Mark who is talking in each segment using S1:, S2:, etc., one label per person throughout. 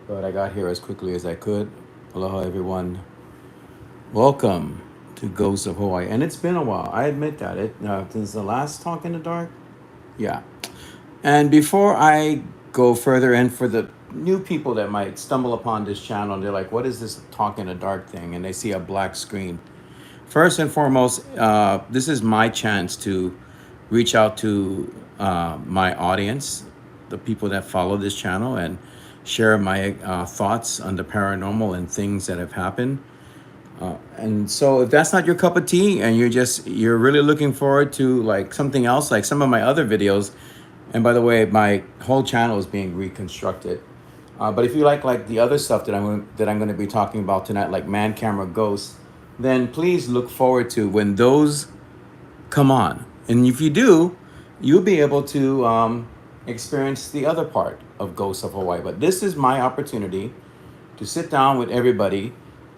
S1: but I got here as quickly as I could. Aloha, everyone. Welcome to Ghosts of Hawaii. And it's been a while. I admit that. Since the last Talk in the Dark. Yeah. And before I go further, and for the new people that might stumble upon this channel, and they're like, what is this Talk in the Dark thing? And they see a black screen. First and foremost, this is my chance to reach out to my audience, the people that follow this channel, and share my thoughts on the paranormal and things that have happened. And so if that's not your cup of tea and you're really looking forward to like something else, like some of my other videos, and by the way, my whole channel is being reconstructed. But if you like the other stuff that I'm going to be talking about tonight, like man, camera, ghosts, then please look forward to when those come on. And if you do, you'll be able to experience the other part of Ghosts of Hawaii. But this is my opportunity to sit down with everybody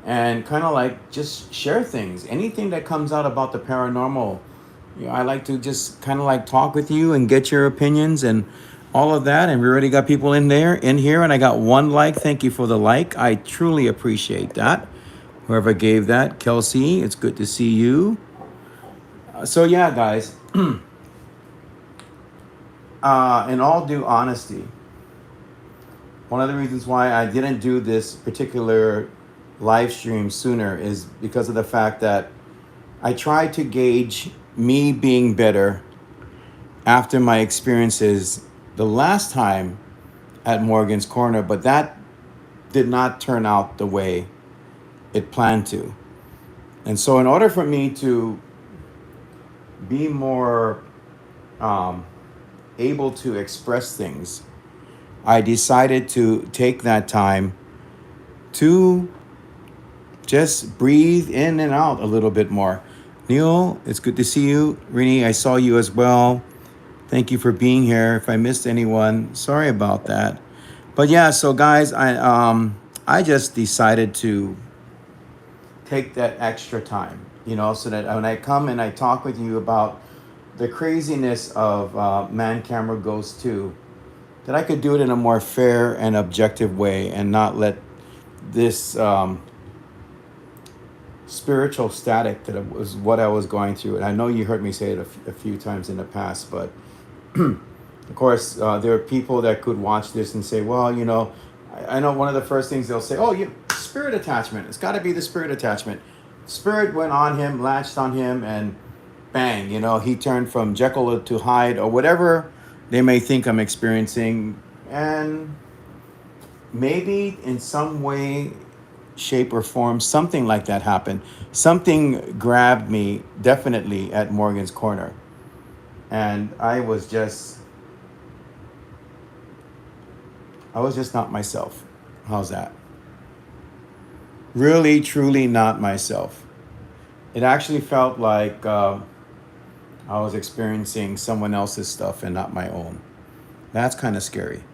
S1: and kind of like just share things. Anything that comes out about the paranormal, I like to just kind of like talk with you and get your opinions and all of that. And we already got people in here, and I got one like. Thank you for the like. I truly appreciate that. Whoever gave that, Kelsey, it's good to see you. So yeah, guys. In all due honesty, one of the reasons why I didn't do this particular live stream sooner is because of the fact that I tried to gauge me being better after my experiences the last time at Morgan's Corner, but that did not turn out the way it planned to. And so in order for me to be more able to express things, I decided to take that time to just breathe in and out a little bit more. Neil, it's good to see you. Rini, I saw you as well. Thank you for being here. If I missed anyone, sorry about that. But yeah, so guys, I just decided to take that extra time, so that when I come and I talk with you about the craziness of Man Camera Ghost 2, that I could do it in a more fair and objective way and not let this spiritual static that was what I was going through. And I know you heard me say it a few times in the past, but of course, there are people that could watch this and say, well, I know one of the first things they'll say, oh, spirit attachment. It's got to be the spirit attachment. Spirit went on him, latched on him, and bang, he turned from Jekyll to Hyde or whatever they may think I'm experiencing. And maybe in some way, shape, or form, something like that happened. Something grabbed me definitely at Morgan's Corner. And I was just not myself. How's that? Really, truly not myself. It actually felt like I was experiencing someone else's stuff and not my own. That's kind of scary.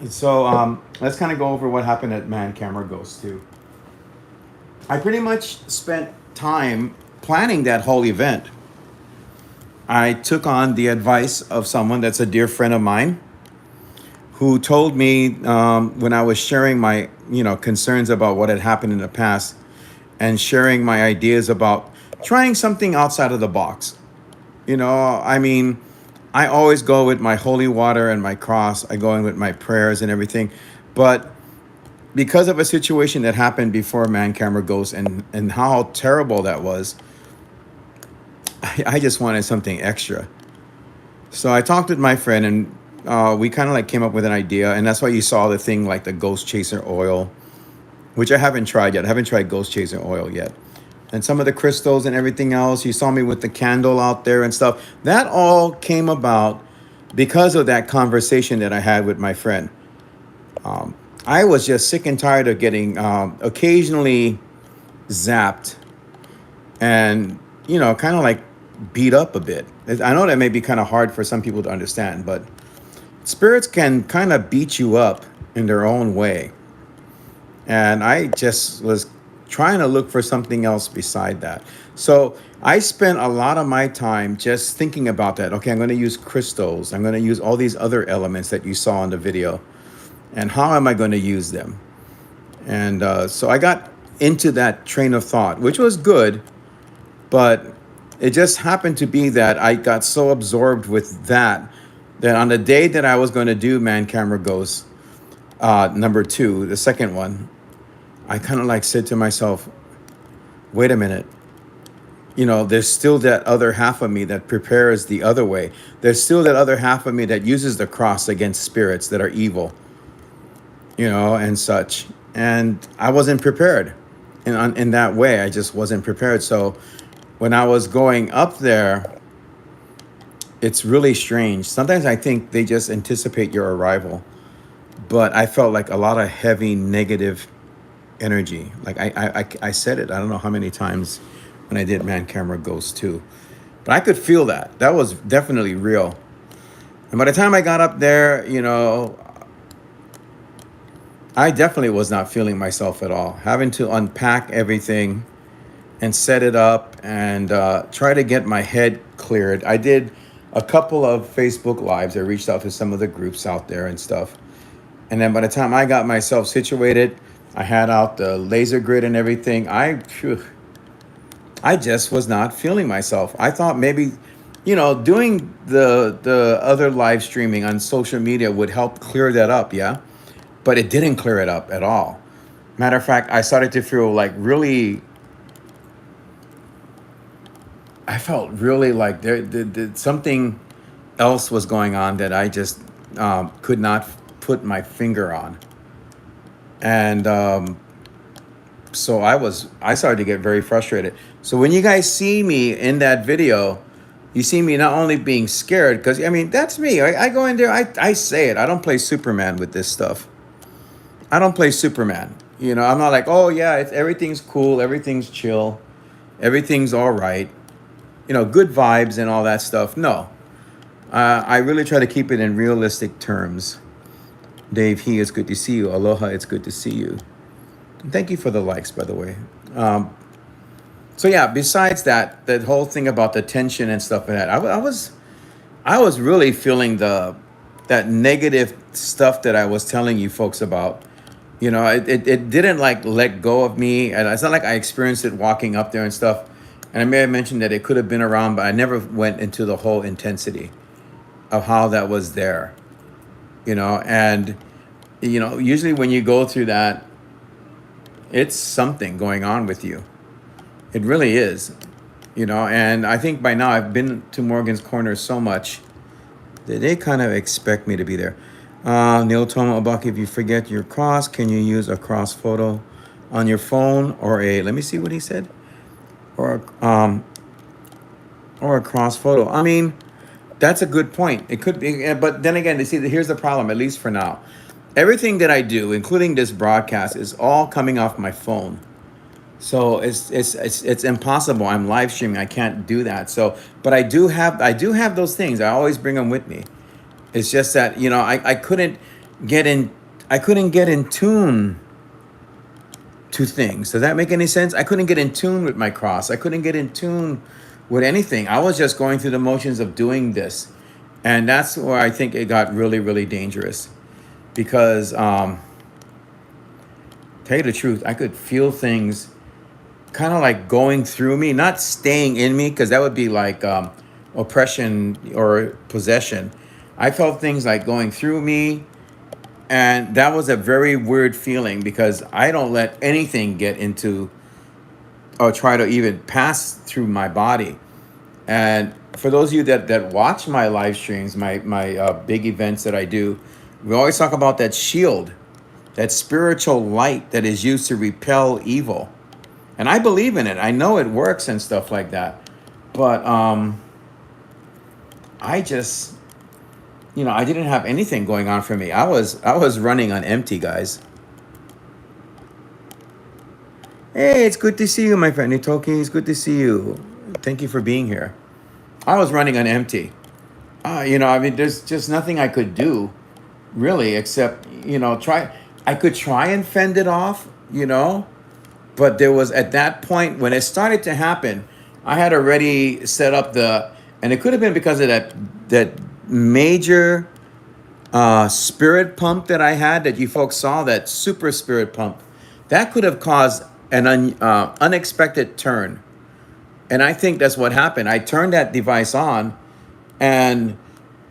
S1: So let's kind of go over what happened at Man Camera Ghost 2. I pretty much spent time planning that whole event. I took on the advice of someone that's a dear friend of mine who told me when I was sharing my concerns about what had happened in the past and sharing my ideas about trying something outside of the box. I always go with my holy water and my cross. I go in with my prayers and everything. But because of a situation that happened before Man Camera Ghost and how terrible that was, I just wanted something extra. So I talked with my friend, and we kind of like came up with an idea. And that's why you saw the thing like the Ghost Chaser oil, which I haven't tried yet. I haven't tried Ghost Chaser oil yet. And some of the crystals and everything else. You saw me with the candle out there and stuff. That all came about because of that conversation that I had with my friend. I was just sick and tired of getting occasionally zapped and, kind of like beat up a bit. I know that may be kind of hard for some people to understand, but spirits can kind of beat you up in their own way. And I just was trying to look for something else beside that. So I spent a lot of my time just thinking about that. Okay, I'm going to use crystals. I'm going to use all these other elements that you saw in the video. And how am I going to use them? And so I got into that train of thought, which was good, but it just happened to be that I got so absorbed with that that on the day that I was going to do Man Camera Ghost number 2, the second one, I kind of like said to myself, wait a minute. There's still that other half of me that prepares the other way. There's still that other half of me that uses the cross against spirits that are evil, and such. And I wasn't prepared in that way. I just wasn't prepared. So when I was going up there, it's really strange. Sometimes I think they just anticipate your arrival. But I felt like a lot of heavy negative energy. Like I said it, I don't know how many times when I did Man Camera Ghost 2. But I could feel that. That was definitely real. And by the time I got up there, I definitely was not feeling myself at all. Having to unpack everything and set it up and try to get my head cleared. I did a couple of Facebook Lives. I reached out to some of the groups out there and stuff. And then by the time I got myself situated, I had out the laser grid and everything. I just was not feeling myself. I thought maybe, doing the other live streaming on social media would help clear that up, yeah? But it didn't clear it up at all. Matter of fact, I started to feel like really, I felt really like there something else was going on that I just could not put my finger on. And so I started to get very frustrated. So when you guys see me in that video, you see me not only being scared, because that's me. I go in there, I say it. I don't play Superman with this stuff. I don't play Superman. I'm not like, oh yeah, everything's cool, everything's chill, everything's all right. Good vibes and all that stuff. No, I really try to keep it in realistic terms. Dave, it's good to see you. Aloha, it's good to see you. Thank you for the likes, by the way. So yeah, besides that whole thing about the tension and stuff like that, I was really feeling that negative stuff that I was telling you folks about. It didn't like let go of me, and it's not like I experienced it walking up there and stuff. And I may have mentioned that it could have been around, but I never went into the whole intensity of how that was there. And usually when you go through that, it's something going on with you. It really is. And I think by now I've been to Morgan's Corner so much that they kind of expect me to be there. Neil Tomo Abak, if you forget your cross, can you use a cross photo on your phone or let me see what he said, or a cross photo? That's a good point. It could be, but then again, here's the problem, at least for now. Everything that I do, including this broadcast, is all coming off my phone. So it's impossible. I'm live streaming. I can't do that. So, but I do have those things. I always bring them with me. It's just that, I couldn't get in tune to things. Does that make any sense? I couldn't get in tune with my cross. I couldn't get in tune with anything. I was just going through the motions of doing this. And that's where I think it got really, really dangerous. Because, tell you the truth, I could feel things kind of like going through me, not staying in me, because that would be like oppression or possession. I felt things like going through me. And that was a very weird feeling, because I don't let anything get into or try to even pass through my body. And for those of you that watch my live streams, my big events that I do, we always talk about that shield, that spiritual light that is used to repel evil. And I believe in it. I know it works and stuff like that. But I just, I didn't have anything going on for me. I was running on empty, guys. Hey, it's good to see you, my friend Itoki. It's good to see you. Thank you for being here. I was running on empty. There's just nothing I could do, really, except, I could try and fend it off, But there was at that point when it started to happen, I had already set up and it could have been because of that major spirit pump that I had that you folks saw, that super spirit pump. That could have caused an unexpected turn. And I think that's what happened. I turned that device on, and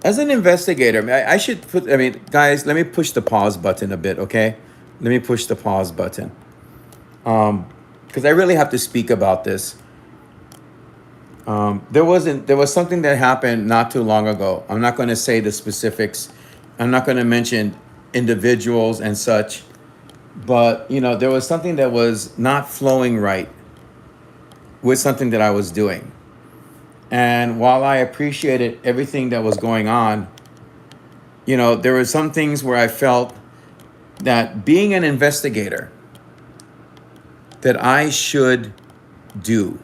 S1: as an investigator, I should put, I mean, guys, let me push the pause button a bit, okay? Let me push the pause button. Because I really have to speak about this. There was something that happened not too long ago. I'm not going to say the specifics. I'm not going to mention individuals and such. But, there was something that was not flowing right with something that I was doing. And while I appreciated everything that was going on, there were some things where I felt that being an investigator, that I should do.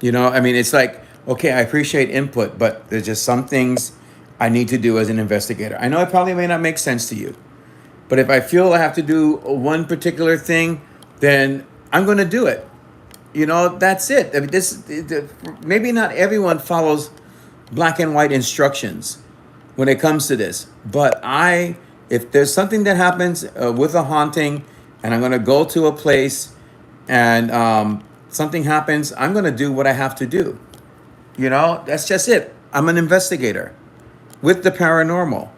S1: It's like, okay, I appreciate input, but there's just some things I need to do as an investigator. I know it probably may not make sense to you, but if I feel I have to do one particular thing, then I'm going to do it. That's it. I mean, maybe not everyone follows black and white instructions when it comes to this, but if there's something that happens with a haunting, and I'm going to go to a place, and something happens, I'm going to do what I have to do. That's just it. I'm an investigator with the paranormal.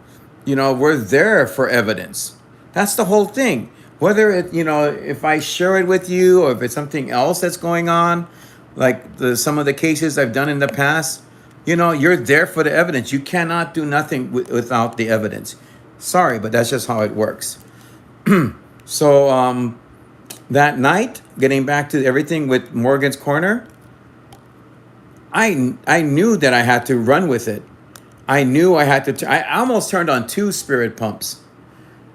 S1: We're there for evidence. That's the whole thing. Whether if I share it with you or if it's something else that's going on, like some of the cases I've done in the past, you're there for the evidence. You cannot do nothing without the evidence. Sorry, but that's just how it works. So that night, getting back to everything with Morgan's Corner, I knew that I had to run with it. I knew I had to. I almost turned on 2 spirit pumps.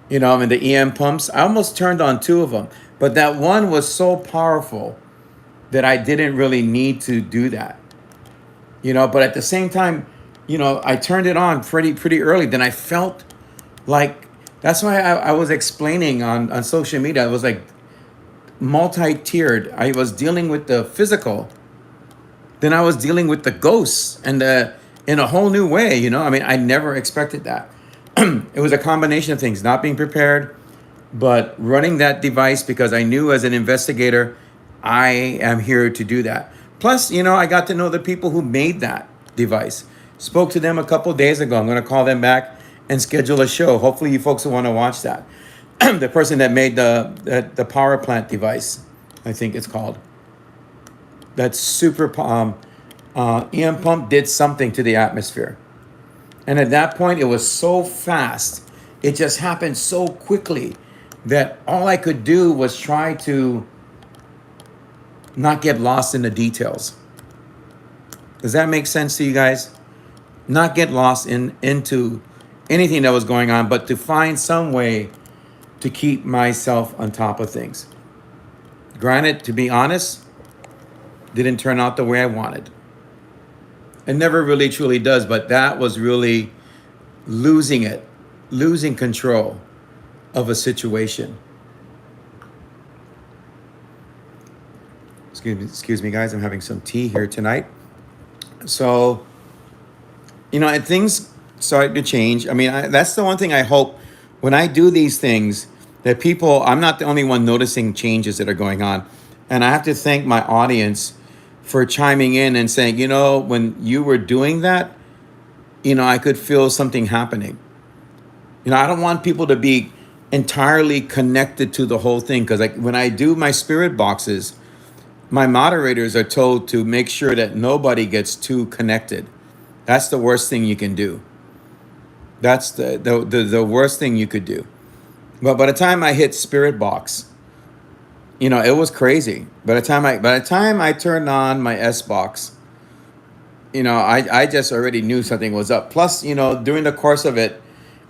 S1: The EM pumps. I almost turned on 2 of them, but that one was so powerful that I didn't really need to do that. But at the same time, I turned it on pretty early. Then I felt like, that's why I was explaining on social media. I was like multi-tiered. I was dealing with the physical, then I was dealing with the ghosts, and in a whole new way. I never expected that. It was a combination of things, not being prepared, but running that device because I knew as an investigator, I am here to do that. Plus, I got to know the people who made that device. Spoke to them a couple of days ago. I'm going to call them back and schedule a show. Hopefully you folks will want to watch that. The person that made the power plant device, I think it's called. That super EM pump did something to the atmosphere. And at that point, it was so fast. It just happened so quickly that all I could do was try to not get lost in the details. Does that make sense to you guys? Not get lost into anything that was going on, but to find some way to keep myself on top of things. Granted, to be honest, didn't turn out the way I wanted. It never really truly does, but that was really losing control of a situation. Excuse me, guys. I'm having some tea here tonight. So, and things started to change. That's the one thing I hope when I do these things that I'm not the only one noticing changes that are going on. And I have to thank my audience for chiming in and saying, when you were doing that, I could feel something happening. I don't want people to be entirely connected to the whole thing, because when I do my spirit boxes, my moderators are told to make sure that nobody gets too connected. That's the worst thing you can do. That's the worst thing you could do. But by the time I hit spirit box, it was crazy. By the time I turned on my S box, I just already knew something was up. Plus, during the course of it,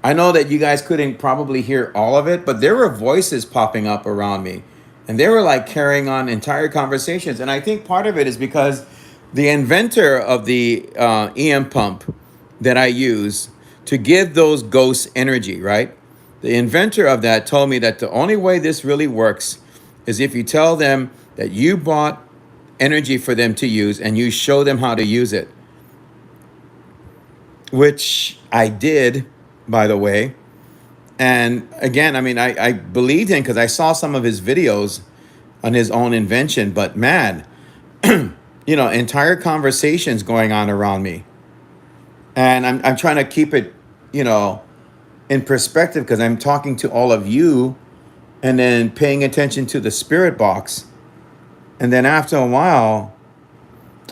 S1: I know that you guys couldn't probably hear all of it, but there were voices popping up around me, and they were like carrying on entire conversations. And I think part of it is because the inventor of the EM pump that I use to give those ghosts energy, right? The inventor of that told me that the only way this really works is if you tell them that you bought energy for them to use and you show them how to use it, which I did, by the way. And again, I mean, I believed him because I saw some of his videos on his own invention, but man, entire conversations going on around me. And I'm trying to keep it, in perspective because I'm talking to all of you and then paying attention to the spirit box. And then after a while,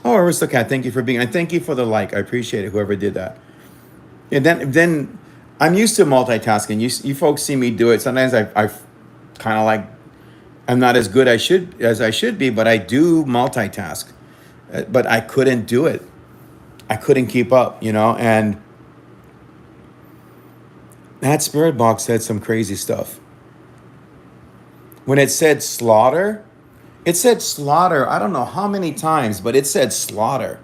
S1: oh, Aristocat, thank you for being, and thank you for the like. I appreciate it, whoever did that. And then I'm used to multitasking. You folks see me do it. Sometimes I kind of like, I'm not as good as I should be, but I do multitask. But I couldn't do it. I couldn't keep up, and that spirit box said some crazy stuff. When it said slaughter, I don't know how many times, but it said slaughter.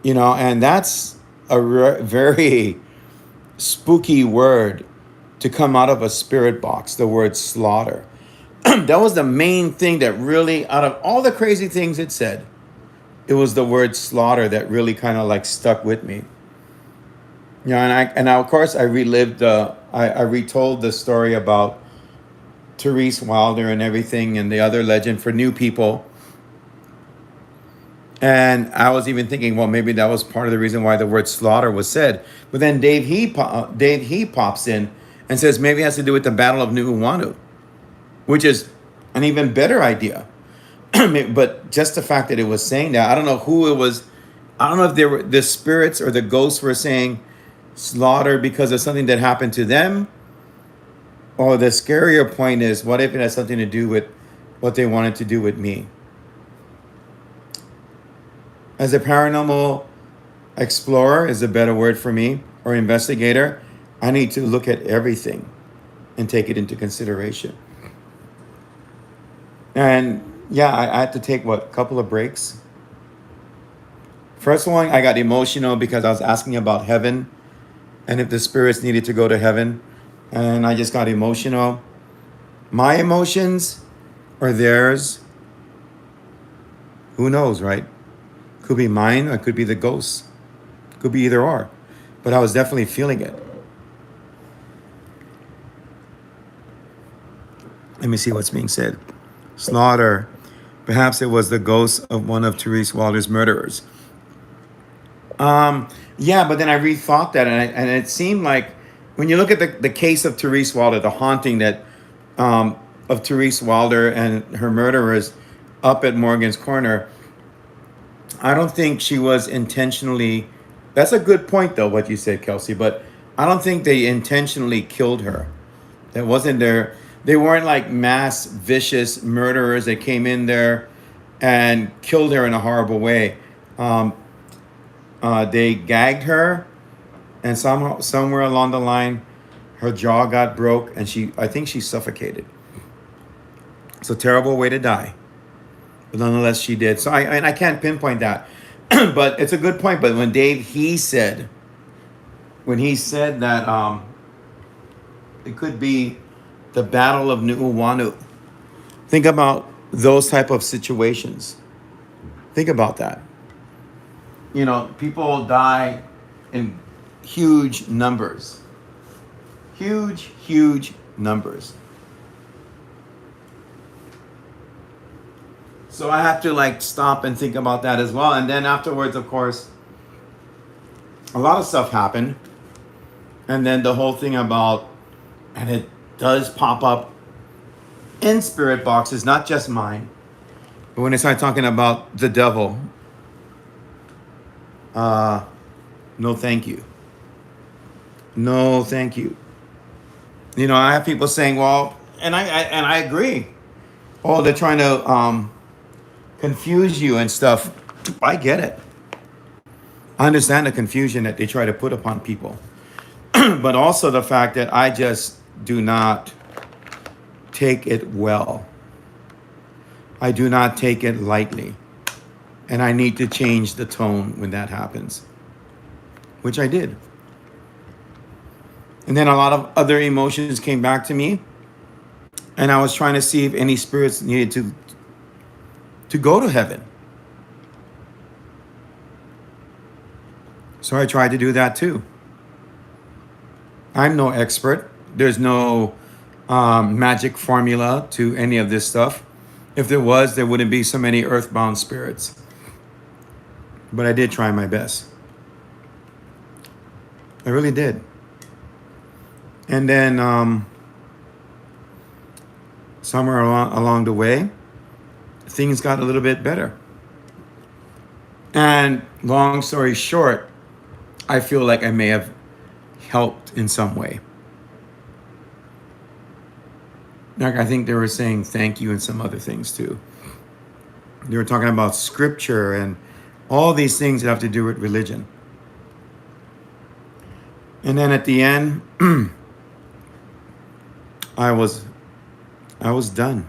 S1: And that's a very spooky word to come out of a spirit box, the word slaughter. That was the main thing that really, out of all the crazy things it said, it was the word slaughter that really kind of like stuck with me. And of course I relived I retold the story about Therese Wilder and everything and the other legend for new people. And I was even thinking, well, maybe that was part of the reason why the word slaughter was said. But then Dave he pops in and says maybe it has to do with the Battle of Nuuanu, which is an even better idea. But just the fact that it was saying that, I don't know who it was. I don't know if they were the spirits or the ghosts were saying slaughter because of something that happened to them. Or the scarier point is, what if it has something to do with what they wanted to do with me? As a paranormal explorer is a better word for me, or investigator, I need to look at everything and take it into consideration. And yeah, I had to take a couple of breaks. First one, I got emotional because I was asking about heaven and if the spirits needed to go to heaven. And I just got emotional. My emotions or theirs? Who knows, right? Could be mine or could be the ghosts. Could be either or. But I was definitely feeling it. Let me see what's being said. Slaughter. Perhaps it was the ghost of one of Therese Wilder's murderers. Yeah, but then I rethought that, and it seemed like when you look at the case of Therese Wilder, the haunting that of Therese Wilder and her murderers up at Morgan's Corner, I don't think she was intentionally. That's a good point, though, what you said, Kelsey. But I don't think they intentionally killed her. That wasn't their. They weren't like mass vicious murderers that came in there and killed her in a horrible way. They gagged her, and somewhere along the line, her jaw got broke, and I think she suffocated. It's a terrible way to die, but nonetheless, she did. So I can't pinpoint that, but it's a good point. But when he said that it could be the Battle of Nuuanu. Think about those type of situations. Think about that. People die in huge numbers. Huge numbers. So I have to stop and think about that as well. And then afterwards, of course, a lot of stuff happened. And then the whole thing about, and it does pop up in spirit boxes, not just mine. But when I start talking about the devil, no thank you. No thank you. I have people saying, well, and I agree. Oh, they're trying to confuse you and stuff. I get it. I understand the confusion that they try to put upon people. But also the fact that I just do not take it well. I do not take it lightly. And I need to change the tone when that happens, which I did. And then a lot of other emotions came back to me. And I was trying to see if any spirits needed to go to heaven. So I tried to do that too. I'm no expert. There's no magic formula to any of this stuff. If there was, there wouldn't be so many earthbound spirits. But I did try my best. I really did. And then somewhere along the way, things got a little bit better. And long story short, I feel like I may have helped in some way. Like I think they were saying thank you and some other things too. They were talking about scripture and all these things that have to do with religion. And then at the end, I was done.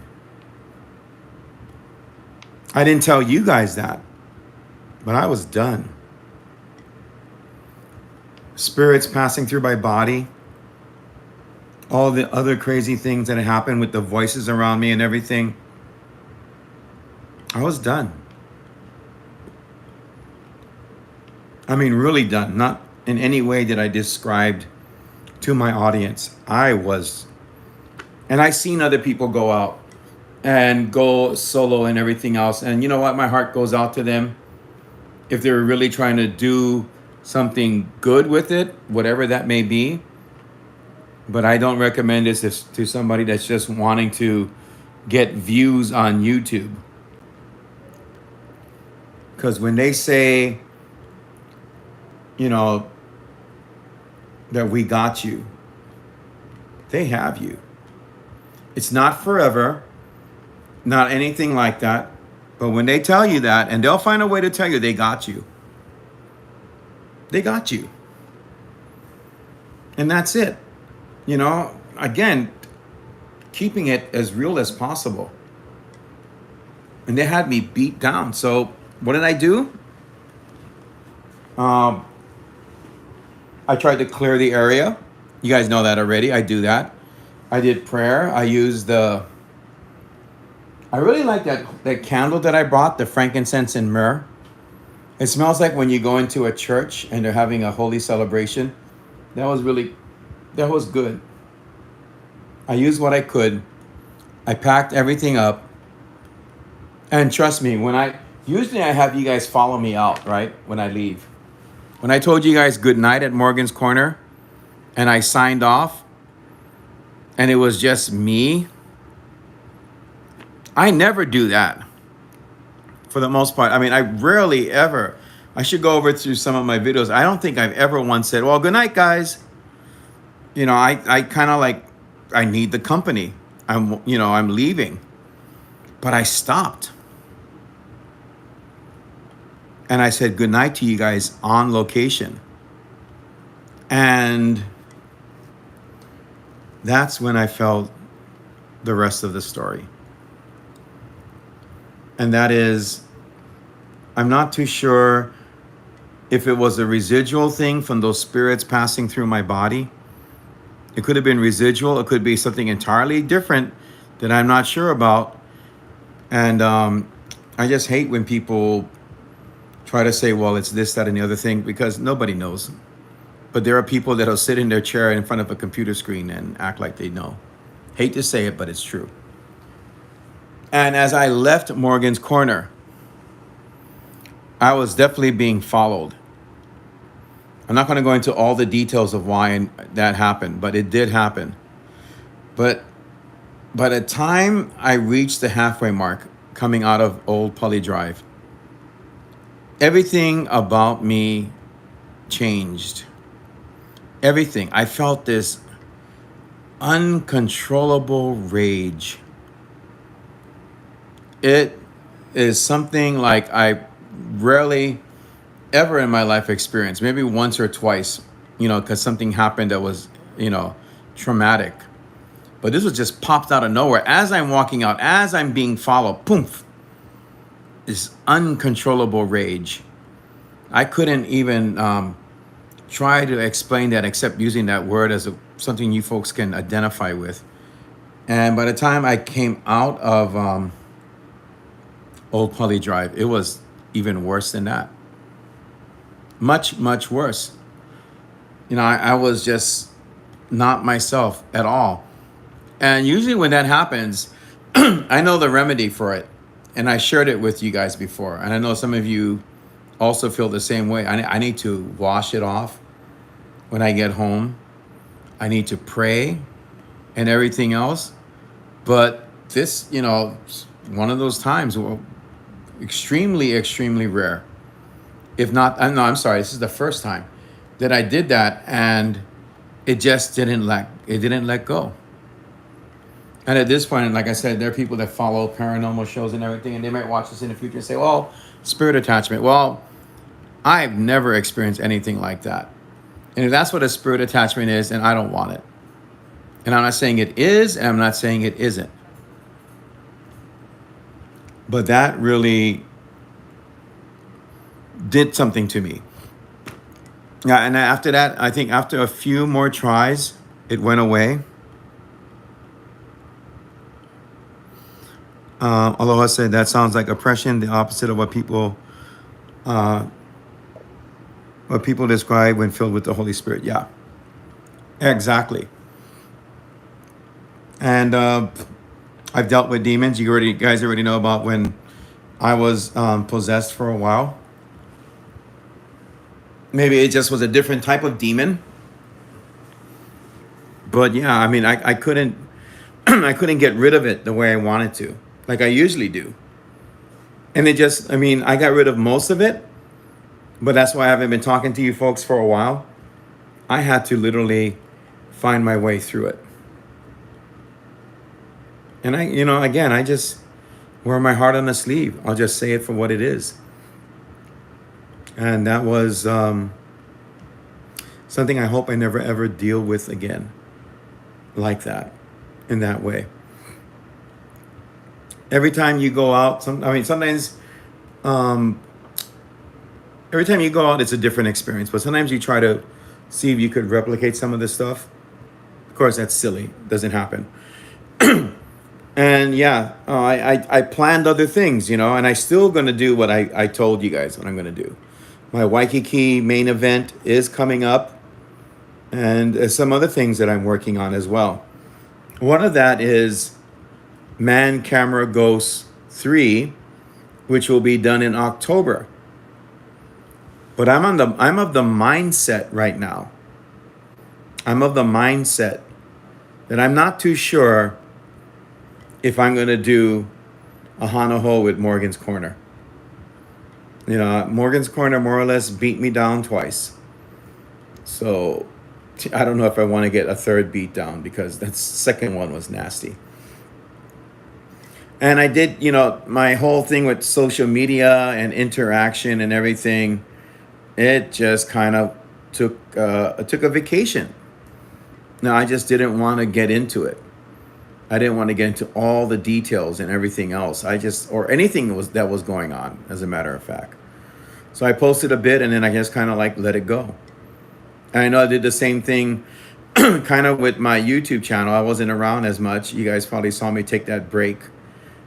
S1: I didn't tell you guys that, but I was done. Spirits passing through my body, all the other crazy things that had happened with the voices around me and everything. I was done. I mean, really done. Not in any way that I described to my audience. I was. And I seen other people go out and go solo and everything else. And you know what? My heart goes out to them. If they're really trying to do something good with it, whatever that may be. But I don't recommend this to somebody that's just wanting to get views on YouTube. Because when they say, you know, that we got you, they have you. It's not forever, not anything like that. But when they tell you that, and they'll find a way to tell you they got you. They got you. And that's it. You know, again, keeping it as real as possible. And they had me beat down. So what did I do? I tried to clear the area. You guys know that already. I do that. I did prayer. I used I really like that candle that I brought, the frankincense and myrrh. It smells like when you go into a church and they're having a holy celebration. That was good. I used what I could. I packed everything up. And trust me, usually I have you guys follow me out, right? When I leave. When I told you guys good night at Morgan's Corner and I signed off and it was just me, I never do that for the most part. I mean, I rarely ever, I should go over through some of my videos. I don't think I've ever once said, well, good night, guys. You know, I kind of like, I need the company. I'm leaving. But I stopped. And I said good night to you guys on location. And that's when I felt the rest of the story. And that is, I'm not too sure if it was a residual thing from those spirits passing through my body. It could have been residual. It could be something entirely different that I'm not sure about. And I just hate when people try to say, well, it's this, that, and the other thing, because nobody knows. But there are people that'll sit in their chair in front of a computer screen and act like they know. Hate to say it, but it's true. And as I left Morgan's Corner, I was definitely being followed. I'm not going to go into all the details of why that happened, but it did happen. But by the time I reached the halfway mark coming out of Old Pully Drive, everything about me changed. Everything. I felt this uncontrollable rage. It is something like I rarely ever in my life experienced, maybe once or twice, because something happened that was, traumatic. But this was just popped out of nowhere. As I'm walking out, as I'm being followed, poof, this uncontrollable rage. I couldn't even try to explain that except using that word as something you folks can identify with. And by the time I came out of Old Poly Drive, it was even worse than that. Much, much worse. I was just not myself at all. And usually when that happens, I know the remedy for it. And I shared it with you guys before. And I know some of you also feel the same way. I need to wash it off when I get home. I need to pray and everything else. But this, one of those times, extremely, extremely rare. If not, no, I'm sorry. This is the first time that I did that, and it just didn't let go. And at this point, like I said, there are people that follow paranormal shows and everything, and they might watch this in the future and say, "Well, spirit attachment." Well, I've never experienced anything like that. And if that's what a spirit attachment is, then I don't want it. And I'm not saying it is, and I'm not saying it isn't. But that really did something to me. Yeah, and after that, I think after a few more tries, it went away. Aloha said that sounds like oppression, the opposite of uh, what people describe when filled with the Holy Spirit. Yeah, exactly. And I've dealt with demons. You guys already know about when I was possessed for a while. Maybe it just was a different type of demon. But yeah, I mean, I couldn't I couldn't get rid of it the way I wanted to, like I usually do. And I got rid of most of it, but that's why I haven't been talking to you folks for a while. I had to literally find my way through it. And again, I just wear my heart on the sleeve. I'll just say it for what it is. And that was something I hope I never ever deal with again, like that, in that way. Every time you go out, sometimes, every time you go out, it's a different experience. But sometimes you try to see if you could replicate some of this stuff. Of course, that's silly. It doesn't happen. And yeah, I planned other things, and I still going to do what I told you guys what I'm going to do. My Waikiki main event is coming up, and there's some other things that I'm working on as well. One of that is Man Camera Ghost 3, which will be done in October. But I'm of the mindset right now. I'm of the mindset that I'm not too sure if I'm going to do a Hanaho with Morgan's Corner. Morgan's Corner more or less beat me down twice. So I don't know if I want to get a third beat down, because that second one was nasty. And I did, my whole thing with social media and interaction and everything, it just kind of took a vacation. Now, I just didn't want to get into it. I didn't want to get into all the details and everything else. Or anything that was going on, as a matter of fact. So I posted a bit, and then I just kind of let it go. And I know I did the same thing kind of with my YouTube channel. I wasn't around as much. You guys probably saw me take that break.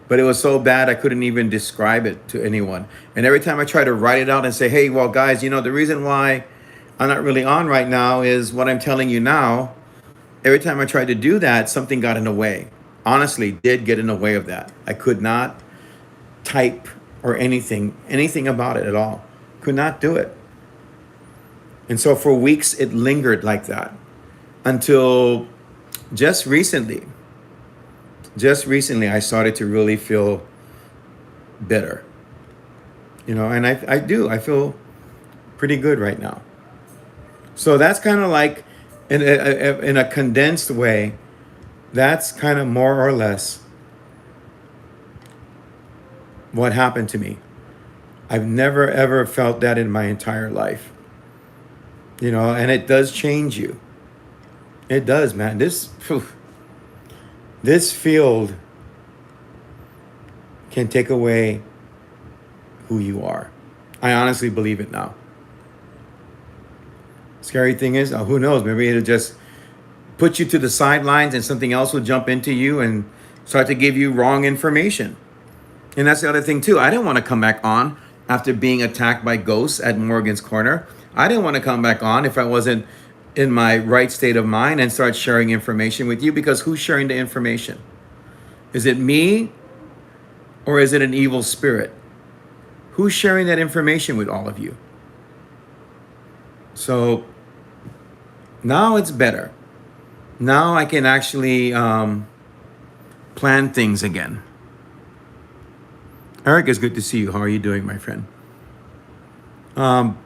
S1: But it was so bad I couldn't even describe it to anyone. And every time I try to write it out and say, hey, well, guys, the reason why I'm not really on right now is what I'm telling you now. Every time I tried to do that, something got in the way. Honestly, did get in the way of that. I could not type or anything about it at all. Could not do it. And so for weeks, it lingered like that until just recently. Just recently, I started to really feel better. And I do. I feel pretty good right now. So that's kind of like, in a condensed way, that's kind of more or less what happened to me. I've never, ever felt that in my entire life. And it does change you. It does, man. This field can take away who you are. I honestly believe it now. Scary thing is, who knows? Maybe it'll just put you to the sidelines and something else will jump into you and start to give you wrong information. And that's the other thing too. I didn't want to come back on after being attacked by ghosts at Morgan's Corner. I didn't want to come back on if I wasn't in my right state of mind and start sharing information with you, because who's sharing the information? Is it me or is it an evil spirit? Who's sharing that information with all of you? So now it's better. Now I can actually plan things again. Eric, it's good to see you. How are you doing, my friend? And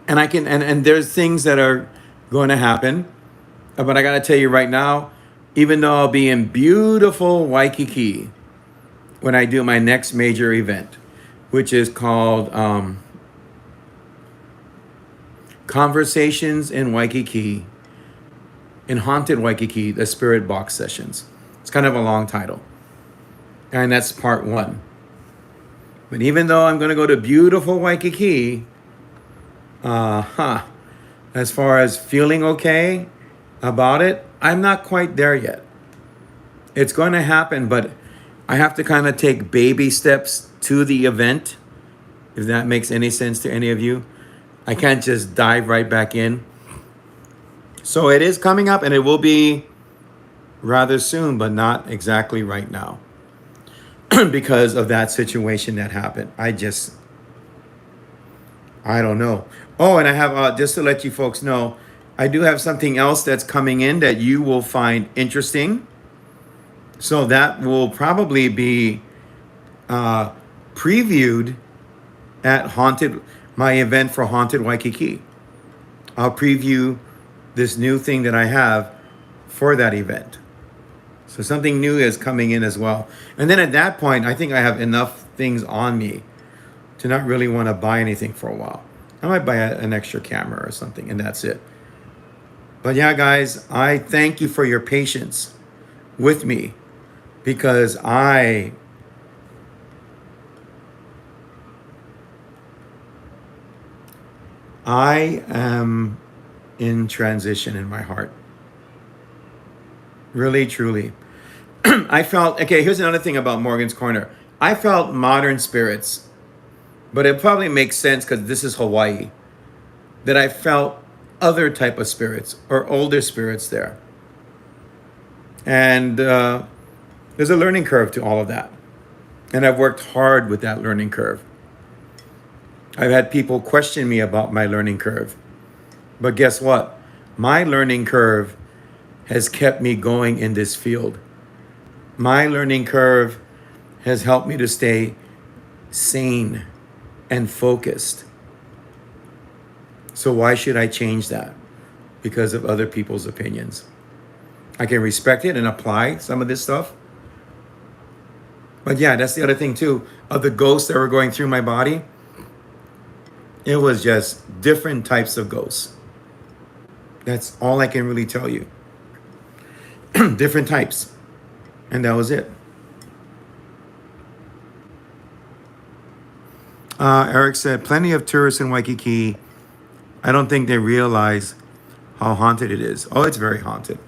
S1: I can, and there's things that are going to happen, but I got to tell you right now, even though I'll be in beautiful Waikiki when I do my next major event, which is called Conversations in Waikiki, in Haunted Waikiki, the Spirit Box Sessions. It's kind of a long title. And that's part 1. But even though I'm going to go to beautiful Waikiki, as far as feeling okay about it, I'm not quite there yet. It's going to happen, but I have to kind of take baby steps to the event, if that makes any sense to any of you. I can't just dive right back in. So it is coming up, and it will be rather soon, but not exactly right now because of that situation that happened. I don't know. Oh, and I have, just to let you folks know, I do have something else that's coming in that you will find interesting. So that will probably be previewed at my event for Haunted Waikiki. I'll preview this new thing that I have for that event. So something new is coming in as well. And then at that point, I think I have enough things on me to not really want to buy anything for a while. I might buy an extra camera or something, and that's it. But yeah, guys, I thank you for your patience with me, because I am in transition in my heart. Really, truly. I felt, okay, here's another thing about Morgan's Corner. I felt modern spirits, but it probably makes sense because this is Hawaii, that I felt other type of spirits or older spirits there. And there's a learning curve to all of that. And I've worked hard with that learning curve. I've had people question me about my learning curve. But guess what? My learning curve has kept me going in this field. My learning curve has helped me to stay sane and focused. So why should I change that? Because of other people's opinions. I can respect it and apply some of this stuff. But yeah, that's the other thing too. Of the ghosts that were going through my body, it was just different types of ghosts. That's all I can really tell you. Different types. And that was it. Eric said, plenty of tourists in Waikiki. I don't think they realize how haunted it is. Oh, it's very haunted.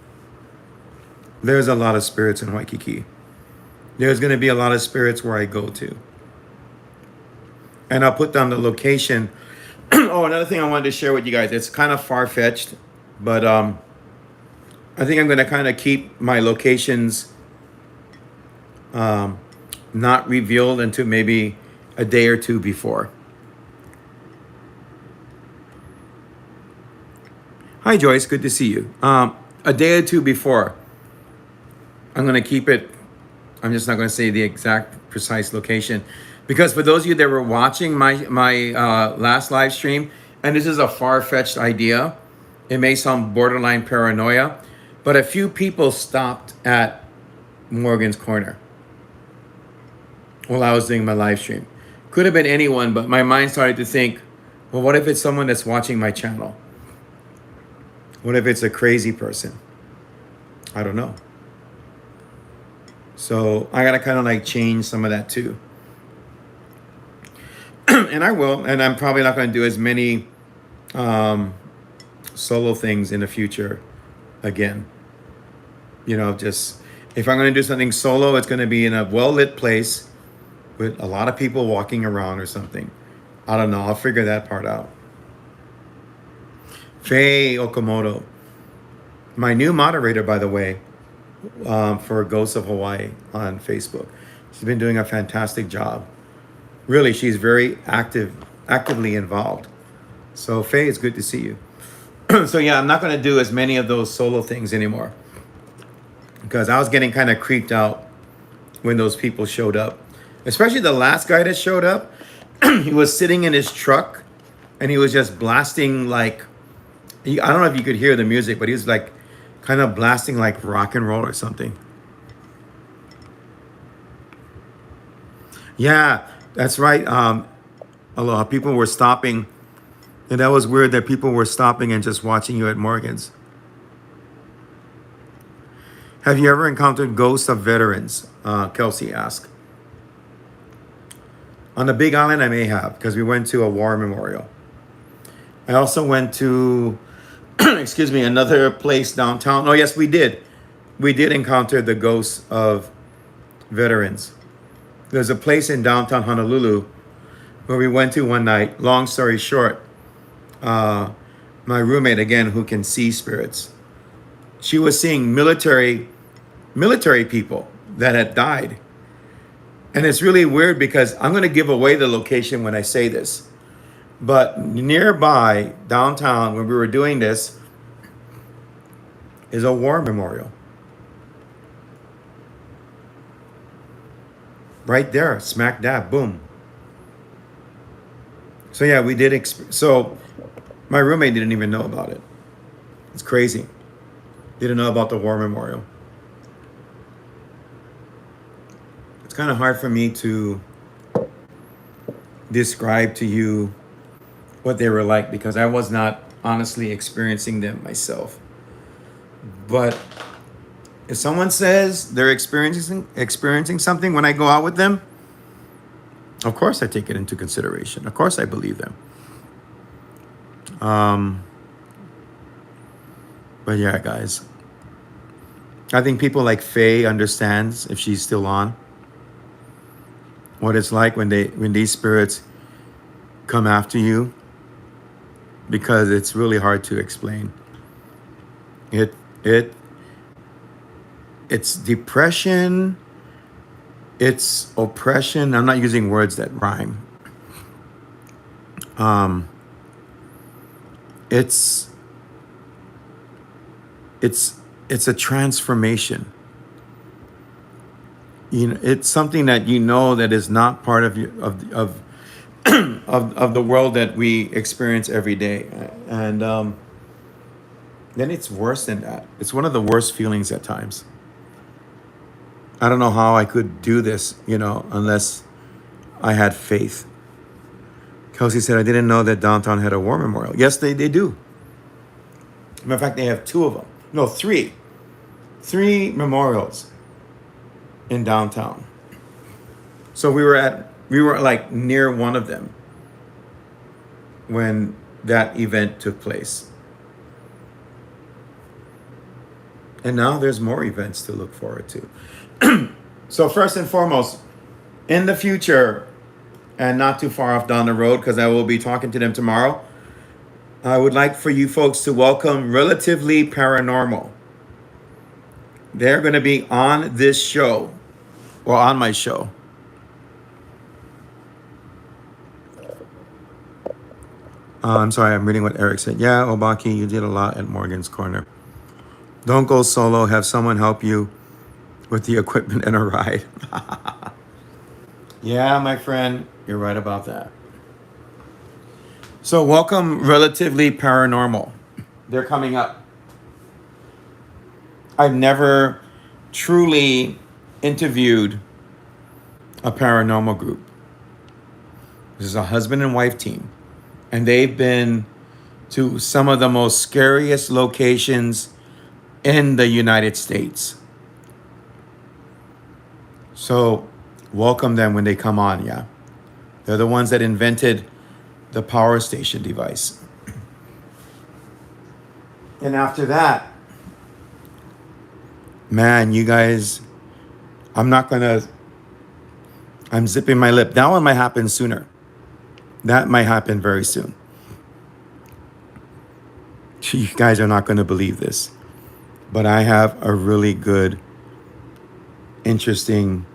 S1: There's a lot of spirits in Waikiki. There's going to be a lot of spirits where I go to. And I'll put down the location. Oh, another thing I wanted to share with you guys. It's kind of far-fetched, but I think I'm going to kind of keep my locations not revealed until maybe a day or two before. Hi, Joyce. Good to see you. A day or two before. I'm going to keep it. I'm just not going to say the exact precise location. Because for those of you that were watching my last live stream, and this is a far-fetched idea, it may sound borderline paranoia, but a few people stopped at Morgan's Corner while I was doing my live stream. Could have been anyone, but my mind started to think, well, what if it's someone that's watching my channel? What if it's a crazy person? I don't know. So I got to kind of like change some of that too. And I will, and I'm probably not going to do as many solo things in the future again. Just if I'm going to do something solo, it's going to be in a well-lit place with a lot of people walking around or something. I don't know. I'll figure that part out. Faye Okamoto, my new moderator, by the way, for Ghosts of Hawaii on Facebook. She's been doing a fantastic job. Really, she's very actively involved. So Faye, it's good to see you. So yeah, I'm not going to do as many of those solo things anymore because I was getting kind of creeped out when those people showed up. Especially the last guy that showed up. He was sitting in his truck and he was just blasting like, I don't know if you could hear the music, but he was like kind of blasting like rock and roll or something. Yeah, that's right. Aloha. People were stopping. And that was weird that people were stopping and just watching you at Morgan's. Have you ever encountered ghosts of veterans? Kelsey asked. On the Big Island, I may have, because we went to a war memorial. I also went to, another place downtown. Oh, yes, we did. We did encounter the ghosts of veterans. There's a place in downtown Honolulu where we went to one night. Long story short, my roommate, again, who can see spirits, she was seeing military people that had died. And it's really weird because I'm going to give away the location when I say this. But nearby, downtown, when we were doing this, is a war memorial. Right there, smack dab, boom. So yeah, we did. So my roommate didn't even know about it. It's crazy. Didn't know about the war memorial. It's kind of hard for me to describe to you what they were like because I was not honestly experiencing them myself. But if someone says they're experiencing something when I go out with them, of course I take it into consideration. Of course I believe them. But yeah, guys, I think people like Faye understands, if she's still on, what it's like when these spirits come after you, because it's really hard to explain. It's depression, it's oppression. I'm not using words that rhyme. It's a transformation. It's something that that is not part of you of the world that we experience every day, and then it's worse than that. It's one of the worst feelings at times. I don't know how I could do this, unless I had faith. Kelsey said, I didn't know that downtown had a war memorial. Yes, they do. Matter of fact, they have two of them. No, three. Three memorials in downtown. So we were like near one of them when that event took place. And now there's more events to look forward to. So first and foremost, in the future, and not too far off down the road, because I will be talking to them tomorrow, I would like for you folks to welcome Relatively Paranormal. They're going to be on this show, or on my show. I'm sorry, I'm reading what Eric said. Yeah, Obaki, you did a lot at Morgan's Corner. Don't go solo. Have someone help you with the equipment and a ride. Yeah, my friend, you're right about that. So welcome Relatively Paranormal. They're coming up. I've never truly interviewed a paranormal group. This is a husband and wife team. And they've been to some of the most scariest locations in the United States. So welcome them when they come on, yeah. They're the ones that invented the power station device. And after that, Man, you guys, I'm not gonna, I'm zipping my lip. That one might happen sooner. That might happen very soon. You guys are not gonna believe this. But I have a really good, interesting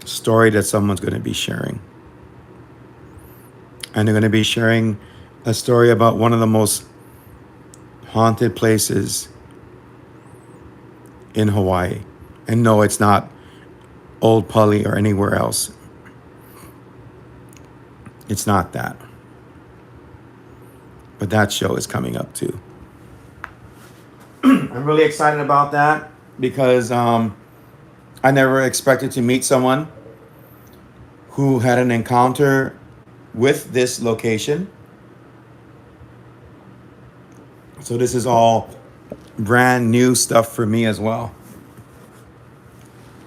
S1: story that someone's gonna be sharing. And they're gonna be sharing a story about one of the most haunted places in Hawaii. And no, it's not Old Pali or anywhere else. It's not that. But that show is coming up too. I'm really excited about that because I never expected to meet someone who had an encounter with this location. So this is all brand new stuff for me as well.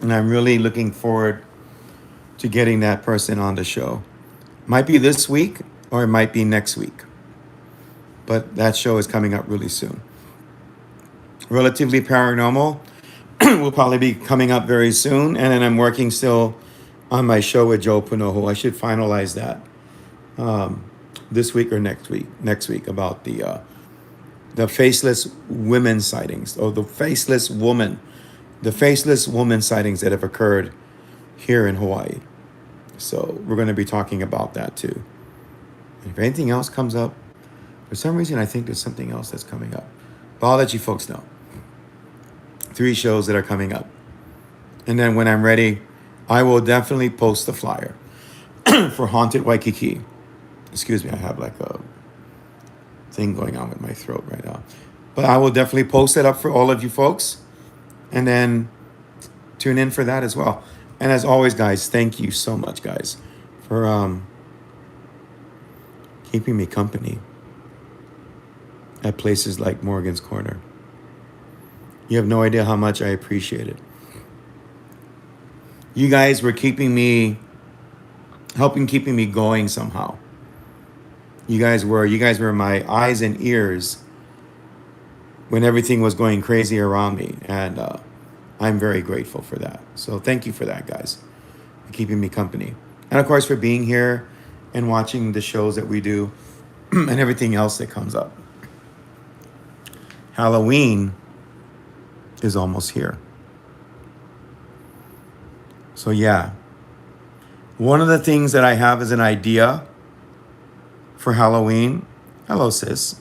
S1: And I'm really looking forward to getting that person on the show. Might be this week or it might be next week. But that show is coming up really soon. Relatively Paranormal will probably be coming up very soon. And then I'm working still on my show with Joe Panoho. I should finalize that this week or next week. Next week about the faceless women sightings, or the faceless woman sightings that have occurred here in Hawaii. So we're going to be talking about that too. If anything else comes up, for some reason I think there's something else that's coming up. But I'll let you folks know. 3 shows that are coming up. And then when I'm ready, I will definitely post the flyer for Haunted Waikiki. Excuse me, I have like a thing going on with my throat right now. But I will definitely post it up for all of you folks. And then tune in for that as well. And as always, guys, thank you so much, guys, for keeping me company at places like Morgan's Corner. You have no idea how much I appreciate it. You guys were keeping me going somehow. You guys were my eyes and ears when everything was going crazy around me. And I'm very grateful for that. So thank you for that, guys, for keeping me company. And of course, for being here and watching the shows that we do and everything else that comes up. Halloween is almost here. So yeah, one of the things that I have as an idea for Halloween, hello sis,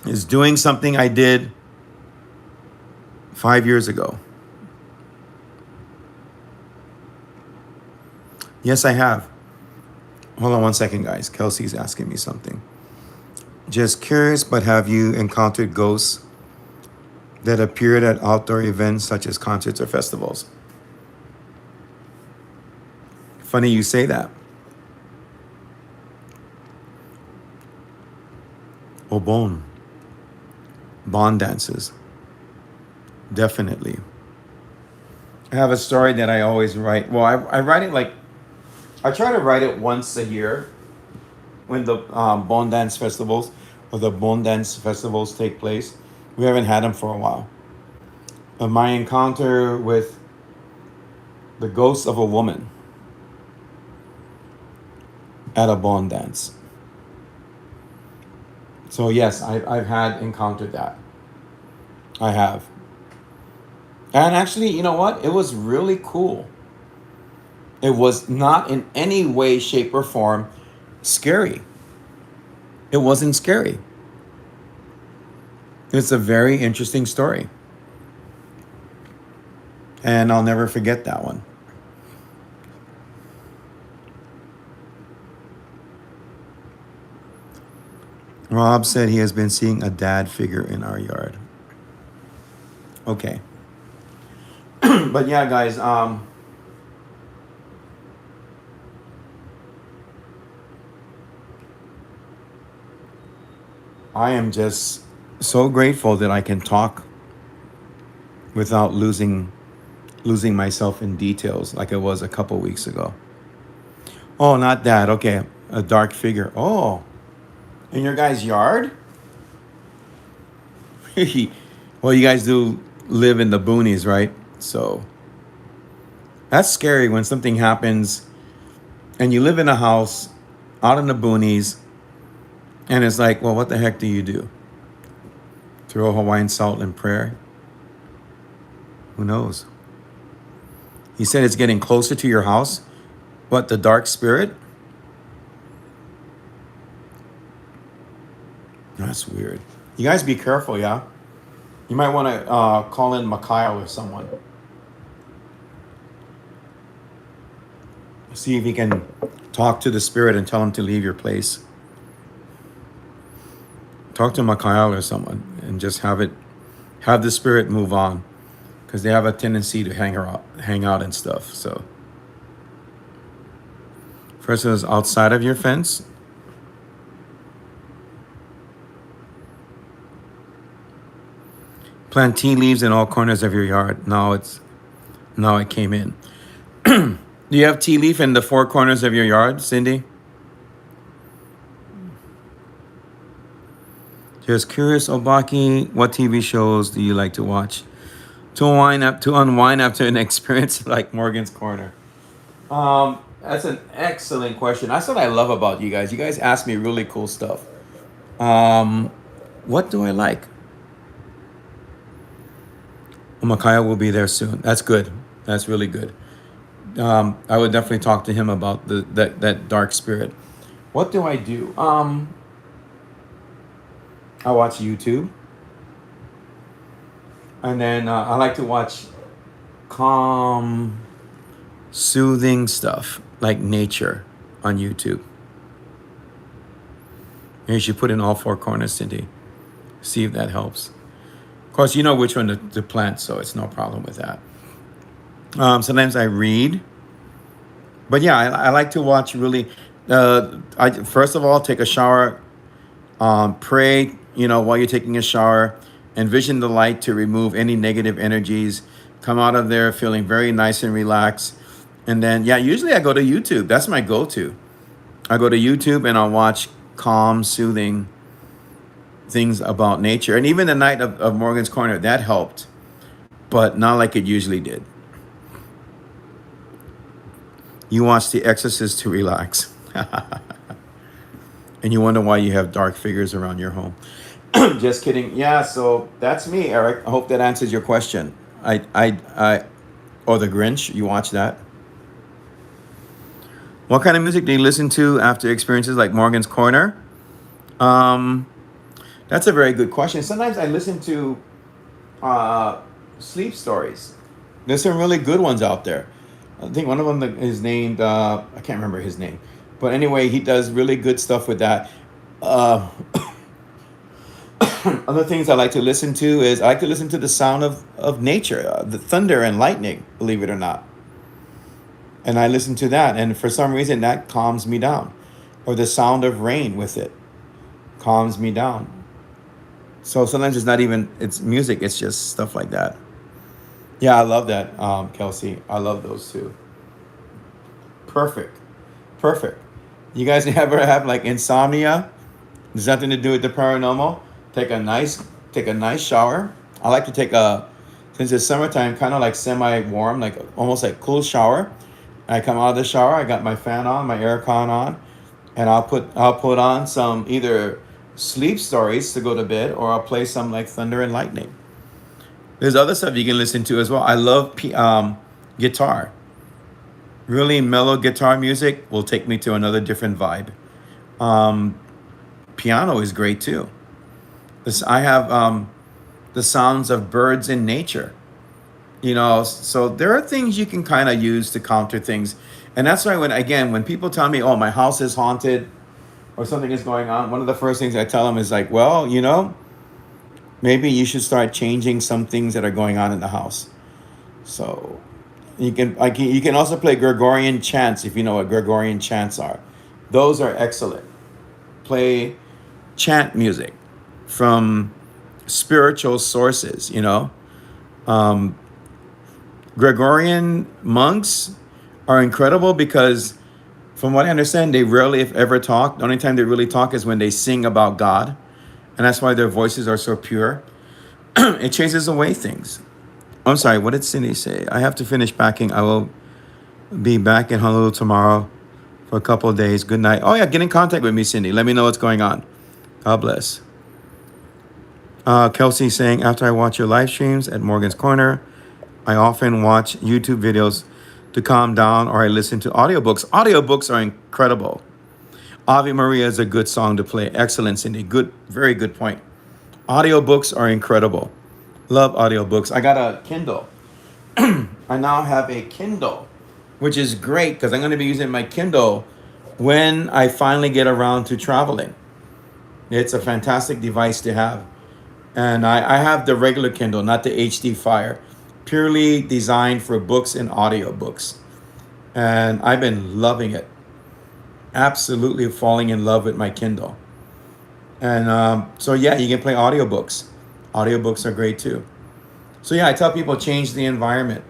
S1: is doing something I did 5 years ago. Yes, I have. Hold on one second, guys. Kelsey's asking me something. Just curious, but have you encountered ghosts that appeared at outdoor events such as concerts or festivals? Funny you say that. Obon. Bond dances. Definitely. I have a story that I always write. Well, I write it I try to write it once a year when the Bond dance festivals or the Bond dance festivals take place. We haven't had them for a while. Of my encounter with the ghost of a woman at a Bond dance. So yes, I've encountered that. I have. And actually, you know what? It was really cool. It was not in any way, shape, or form scary. It wasn't scary. It's a very interesting story. And I'll never forget that one. Rob said he has been seeing a dad figure in our yard. Okay. But yeah, guys, I am just so grateful that I can talk without losing myself in details like it was a couple weeks ago. Oh, not that. Okay. A dark figure. Oh, in your guys' yard? Well, you guys do live in the boonies, right? So that's scary when something happens and you live in a house out in the boonies, and it's like, well, what the heck do you do? Throw Hawaiian salt in prayer? Who knows? He said it's getting closer to your house. What, the dark spirit? That's weird. You guys be careful, yeah? You might want to call in Mikhail or someone. See if you can talk to the spirit and tell him to leave your place. Talk to Mikhail or someone and just have the spirit move on, because they have a tendency to hang out and stuff. So first it was outside of your fence. Plant tea leaves in all corners of your yard. Now it came in. Do you have tea leaf in the four corners of your yard, Cindy? Just curious, Obaki, what TV shows do you like to watch to unwind after an experience like Morgan's Corner? That's an excellent question. That's what I love about you guys. You guys ask me really cool stuff. What do I like? Micaiah will be there soon. That's good. That's really good. I would definitely talk to him about that dark spirit. What do I do? I watch YouTube, and then I like to watch calm, soothing stuff like nature on YouTube. And you should put in all four corners, Cindy. See if that helps. Of course, you know which one to plant, so it's no problem with that. Sometimes I read, but yeah, I like to watch really. I first of all take a shower, pray. While you're taking a shower, envision the light to remove any negative energies. Come out of there feeling very nice and relaxed, and then usually I go to YouTube. That's my go-to. I go to YouTube and I'll watch calm, soothing things about nature, and even the night of Morgan's Corner that helped, but not like it usually did. You watch The Exorcist to relax. And you wonder why you have dark figures around your home. Just kidding. Yeah, so that's me, Eric. I hope that answers your question. Or The Grinch, you watch that? What kind of music do you listen to after experiences like Morgan's Corner? That's a very good question. Sometimes I listen to sleep stories. There's some really good ones out there. I think one of them is named, I can't remember his name. But anyway, he does really good stuff with that. Other things I like to listen to is I like to listen to the sound of nature, the thunder and lightning, believe it or not. And I listen to that. And for some reason, that calms me down. Or the sound of rain with it calms me down. So sometimes it's music, it's just stuff like that. Yeah, I love that, Kelsey. I love those too. Perfect. You guys ever have like insomnia? There's nothing to do with the paranormal. Take a nice shower. I like to take since it's summertime, kind of like semi-warm, like almost like cool shower. I come out of the shower, I got my fan on, my air con on, and I'll put on some either sleep stories to go to bed, or I'll play some like thunder and lightning. There's other stuff you can listen to as well. I love guitar. Really mellow guitar music will take me to another different vibe. Piano is great too. I have the sounds of birds in nature. So there are things you can kind of use to counter things. And that's why when people tell me, oh, my house is haunted or something is going on, one of the first things I tell them is like, well, maybe you should start changing some things that are going on in the house. So you can also play Gregorian chants, if you know what Gregorian chants are. Those are excellent. Play chant music from spiritual sources, Gregorian monks are incredible because, from what I understand, they rarely, if ever, talk. The only time they really talk is when they sing about God. And that's why their voices are so pure. It chases away things. I'm sorry, what did Cindy say? I have to finish packing. I will be back in Honolulu tomorrow for a couple of days. Good night. Oh, yeah, get in contact with me, Cindy. Let me know what's going on. God bless. Kelsey saying, after I watch your live streams at Morgan's Corner, I often watch YouTube videos to calm down or I listen to audiobooks. Audiobooks are incredible. Ave Maria is a good song to play. Excellent, Cindy. Good, very good point. Audiobooks are incredible. Love audiobooks. I got a Kindle. I now have a Kindle, which is great because I'm going to be using my Kindle when I finally get around to traveling. It's a fantastic device to have. And I have the regular Kindle, not the HD Fire, purely designed for books and audiobooks. And I've been loving it. Absolutely falling in love with my Kindle. And so, yeah, you can play audiobooks. Audiobooks are great too. So, yeah, I tell people change the environment.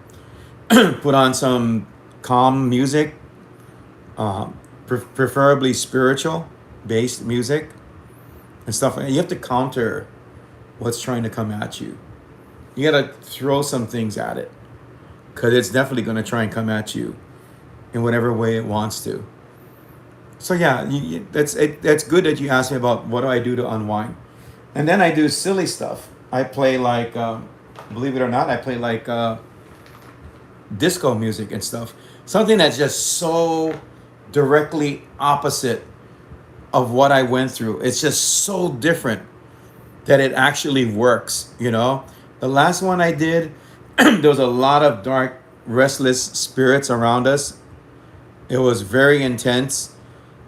S1: Put on some calm music, preferably spiritual based music and stuff. You have to counter what's trying to come at you. You got to throw some things at it because it's definitely going to try and come at you in whatever way it wants to. So yeah, that's good that you asked me about what do I do to unwind. And then I do silly stuff. I play like, believe it or not, I play like disco music and stuff. Something that's just so directly opposite of what I went through. It's just so different that it actually works, you know? The last one I did, there was a lot of dark, restless spirits around us. It was very intense.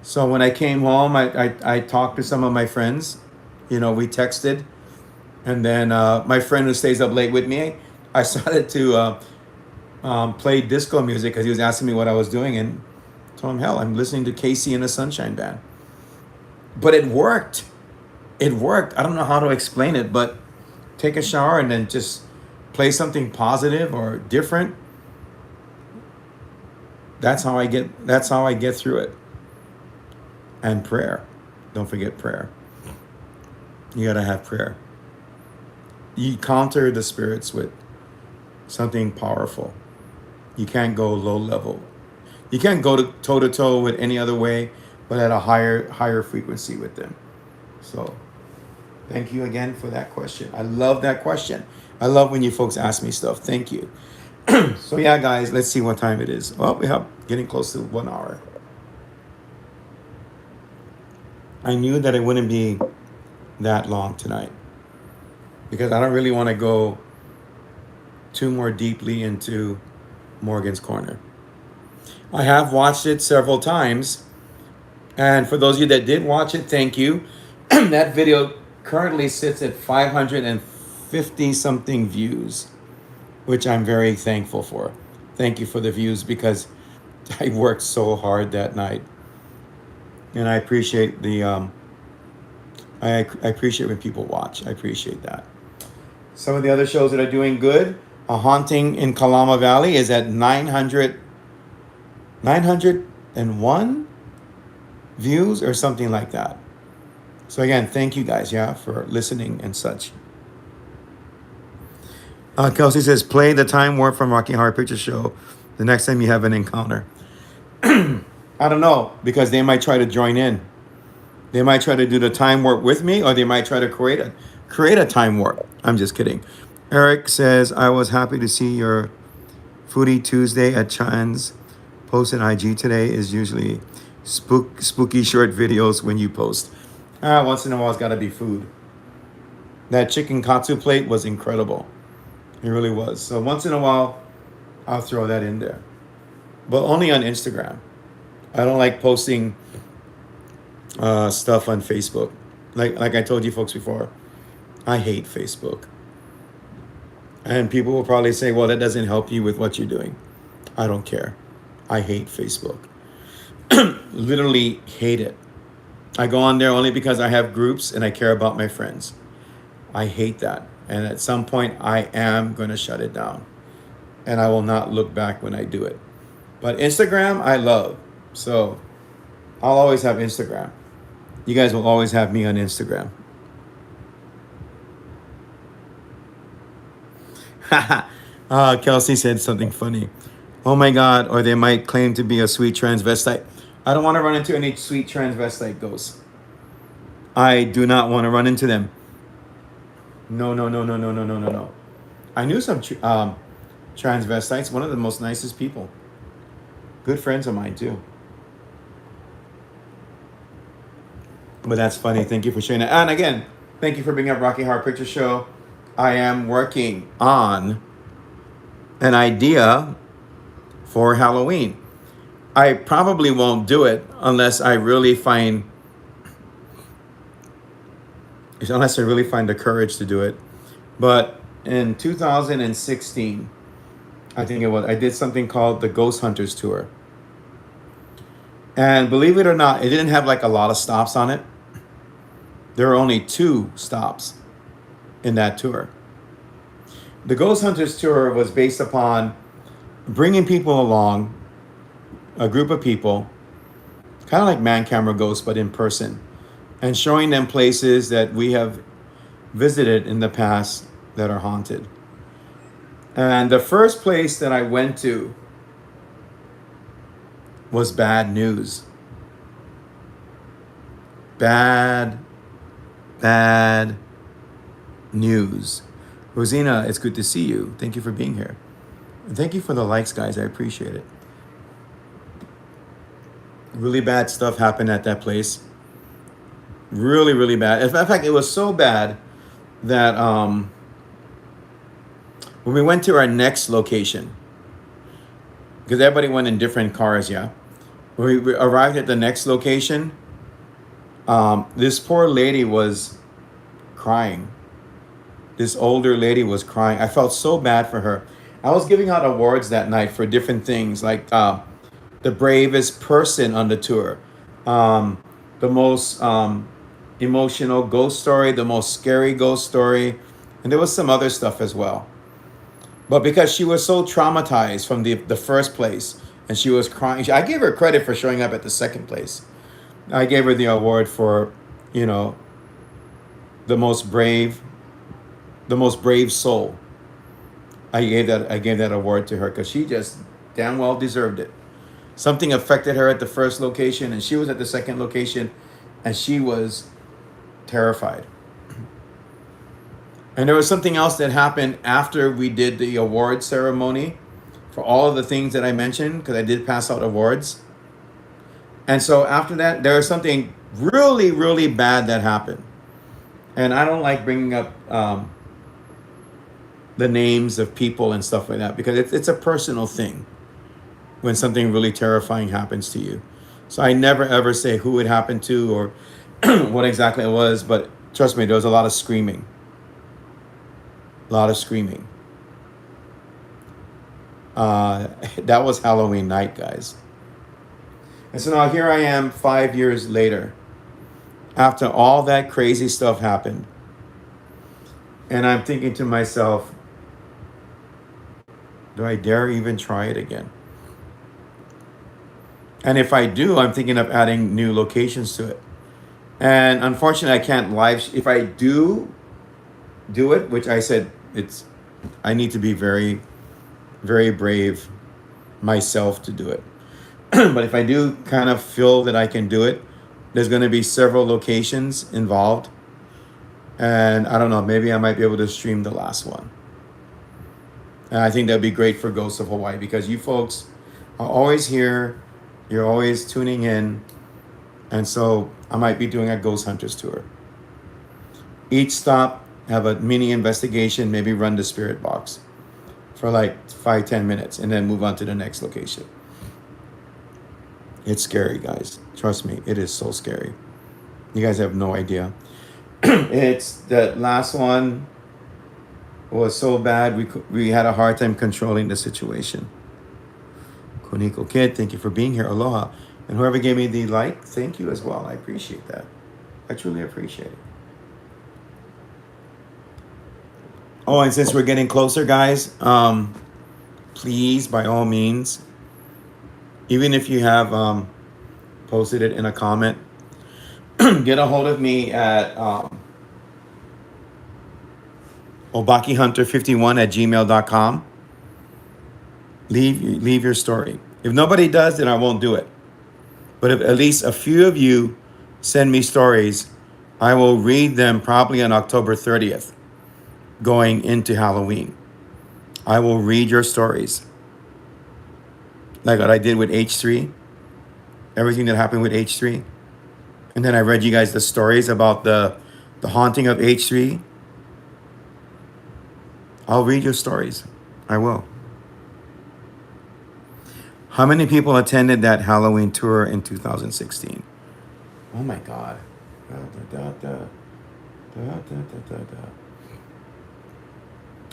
S1: So when I came home, I talked to some of my friends. You know, we texted. And then my friend who stays up late with me, I started to play disco music because he was asking me what I was doing. And I told him, hell, I'm listening to Casey and the Sunshine Band. But it worked. It worked. I don't know how to explain it, but take a shower and then just play something positive or different. That's how I get through it. And prayer. Don't forget prayer. You got to have prayer. You counter the spirits with something powerful. You can't go low level. You can't go toe to toe with any other way, but at a higher frequency with them. So thank you again for that question. I love that question. I love when you folks ask me stuff. Thank you. So yeah, guys, let's see what time it is. Well, we have getting close to 1 hour. I knew that it wouldn't be that long tonight because I don't really want to go too more deeply into Morgan's Corner. I have watched it several times. And for those of you that did watch it, thank you. That video currently sits at 550 something views, which I'm very thankful for. Thank you for the views because I worked so hard that night. And I appreciate I appreciate when people watch. I appreciate that. Some of the other shows that are doing good, A Haunting in Kalama Valley is at 901 views or something like that. So again, thank you guys, for listening and such. Kelsey says, play the time warp from Rocky Horror Picture Show the next time you have an encounter. I don't know, because they might try to join in. They might try to do the time warp with me, or they might try to create a time warp. I'm just kidding. Eric says, I was happy to see your Foodie Tuesday at Chan's post in IG today is usually spooky short videos when you post. Once in a while, it's got to be food. That chicken katsu plate was incredible. It really was. So once in a while, I'll throw that in there. But only on Instagram. I don't like posting stuff on Facebook. Like I told you folks before, I hate Facebook. And people will probably say, well, that doesn't help you with what you're doing. I don't care. I hate Facebook. Literally hate it. I go on there only because I have groups and I care about my friends. I hate that. And at some point, I am going to shut it down. And I will not look back when I do it. But Instagram, I love. So I'll always have Instagram. You guys will always have me on Instagram. Kelsey said something funny. Oh my God, or they might claim to be a sweet transvestite. I don't want to run into any sweet transvestite ghosts. I do not want to run into them. No, no, no, no, no, no, no, no, no. I knew some transvestites, one of the most nicest people. Good friends of mine, too. But that's funny. Thank you for sharing that. And again, thank you for bringing up Rocky Horror Picture Show. I am working on an idea for Halloween. I probably won't do it unless I really find the courage to do it. But in 2016, I think it was, I did something called the Ghost Hunters Tour. And believe it or not, it didn't have like a lot of stops on it. There were only 2 stops in that tour. The Ghost Hunters Tour was based upon bringing people along, a group of people, kind of like Man Camera Ghost, but in person, and showing them places that we have visited in the past that are haunted. And the first place that I went to was bad news. Bad news. Rosina, it's good to see you. Thank you for being here. And thank you for the likes, guys. I appreciate it. Really bad stuff happened at that place. Really, really bad. In fact, it was so bad that when we went to our next location, because everybody went in different cars, yeah. When we arrived at the next location, this poor lady was crying. This older lady was crying. I felt so bad for her. I was giving out awards that night for different things, like the bravest person on the tour, the most emotional ghost story, the most scary ghost story, and there was some other stuff as well. But because she was so traumatized from the first place and she was crying, I gave her credit for showing up at the second place. I gave her the award for, the most brave soul. I gave that award to her because she just damn well deserved it. Something affected her at the first location, and she was at the second location, and she was terrified. And there was something else that happened after we did the award ceremony for all of the things that I mentioned, because I did pass out awards. And so after that, there was something really, really bad that happened. And I don't like bringing up the names of people and stuff like that, because it's a personal thing when something really terrifying happens to you. So I never ever say who it happened to or what exactly it was, but trust me, there was a lot of screaming. A lot of screaming. That was Halloween night, guys. And so now here I am 5 years later, after all that crazy stuff happened. And I'm thinking to myself, do I dare even try it again? And if I do, I'm thinking of adding new locations to it. And unfortunately, I can't if I do it, which I said I need to be very, very brave myself to do it. But if I do kind of feel that I can do it, there's going to be several locations involved. And I don't know, maybe I might be able to stream the last one. And I think that'd be great for Ghosts of Hawaii, because you folks are always here. You're always tuning in. And so I might be doing a Ghost Hunters tour. Each stop, have a mini investigation, maybe run the spirit box for like 5-10 minutes and then move on to the next location. It's scary, guys. Trust me, it is so scary. You guys have no idea. It's the last one was so bad we had a hard time controlling the situation. Koniko Kid, thank you for being here. Aloha. And whoever gave me the like, thank you as well. I appreciate that. I truly appreciate it. Oh, and since we're getting closer, guys, please, by all means, even if you have posted it in a comment, get a hold of me at obakihunter51@gmail.com. Leave your story. If nobody does, then I won't do it. But if at least a few of you send me stories, I will read them probably on October 30th, going into Halloween. I will read your stories. Like what I did with H3, everything that happened with H3. And then I read you guys the stories about the haunting of H3. I'll read your stories. I will. How many people attended that Halloween tour in 2016? Oh my God.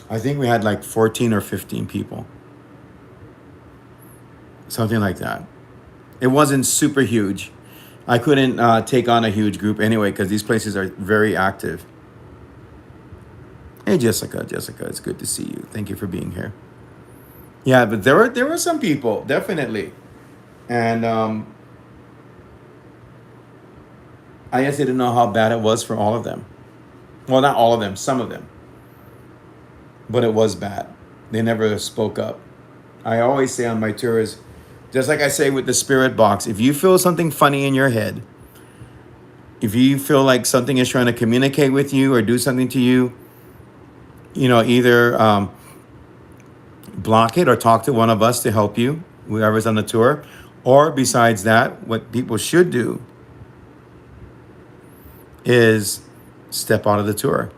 S1: I think we had like 14 or 15 people. Something like that. It wasn't super huge. I couldn't take on a huge group anyway because these places are very active. Hey, Jessica, it's good to see you. Thank you for being here. Yeah, but there were some people, definitely. And I just didn't know how bad it was for all of them. Well, not all of them, some of them. But it was bad. They never spoke up. I always say on my tours, just like I say with the spirit box, if you feel something funny in your head, if you feel like something is trying to communicate with you or do something to you, either block it or talk to one of us to help you, whoever's on the tour. Or besides that, what people should do is step out of the tour.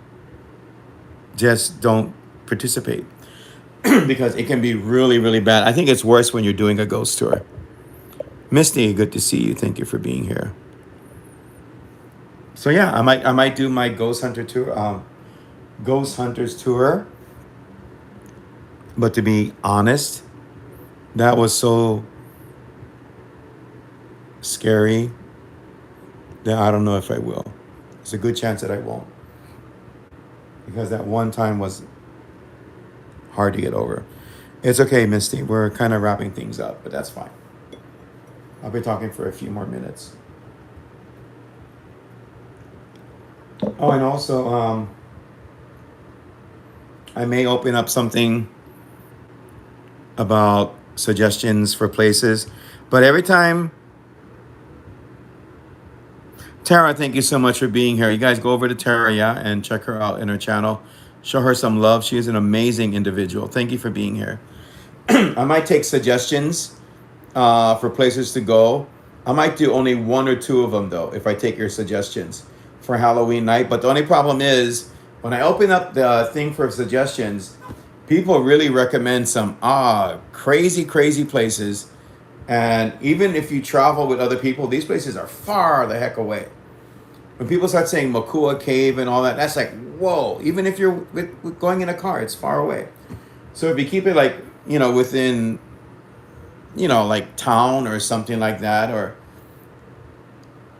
S1: Just don't participate because it can be really, really bad. I think it's worse when you're doing a ghost tour. Misty, good to see you. Thank you for being here. So yeah, I might do my ghost hunters tour. But to be honest, that was so scary that I don't know if I will. It's a good chance that I won't. Because that one time was hard to get over. It's okay, Misty. We're kind of wrapping things up, but that's fine. I'll be talking for a few more minutes. Oh, and also, I may open up something about suggestions for places. But every time, Tara, thank you so much for being here. You guys go over to Tara, yeah, and check her out in her channel. Show her some love. She is an amazing individual. Thank you for being here. I might take suggestions for places to go. I might do only one or two of them, though, if I take your suggestions for Halloween night. But the only problem is, when I open up the thing for suggestions, people really recommend some crazy, crazy places. And even if you travel with other people, these places are far the heck away. When people start saying Makua Cave and all that, that's like, whoa. Even if you're going in a car, it's far away. So if you keep it like, within, like town or something like that, or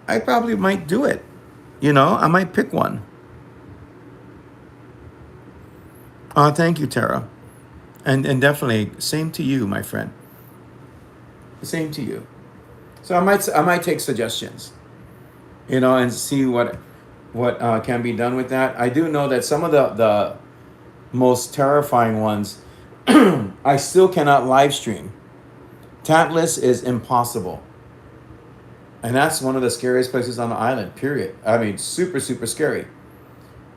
S1: I probably might do it. I might pick one. Thank you, Tara. And definitely, same to you, my friend. Same to you. So I might take suggestions, and see what can be done with that. I do know that some of the most terrifying ones, I still cannot live stream. Tantalus is impossible. And that's one of the scariest places on the island, period. I mean, super, super scary.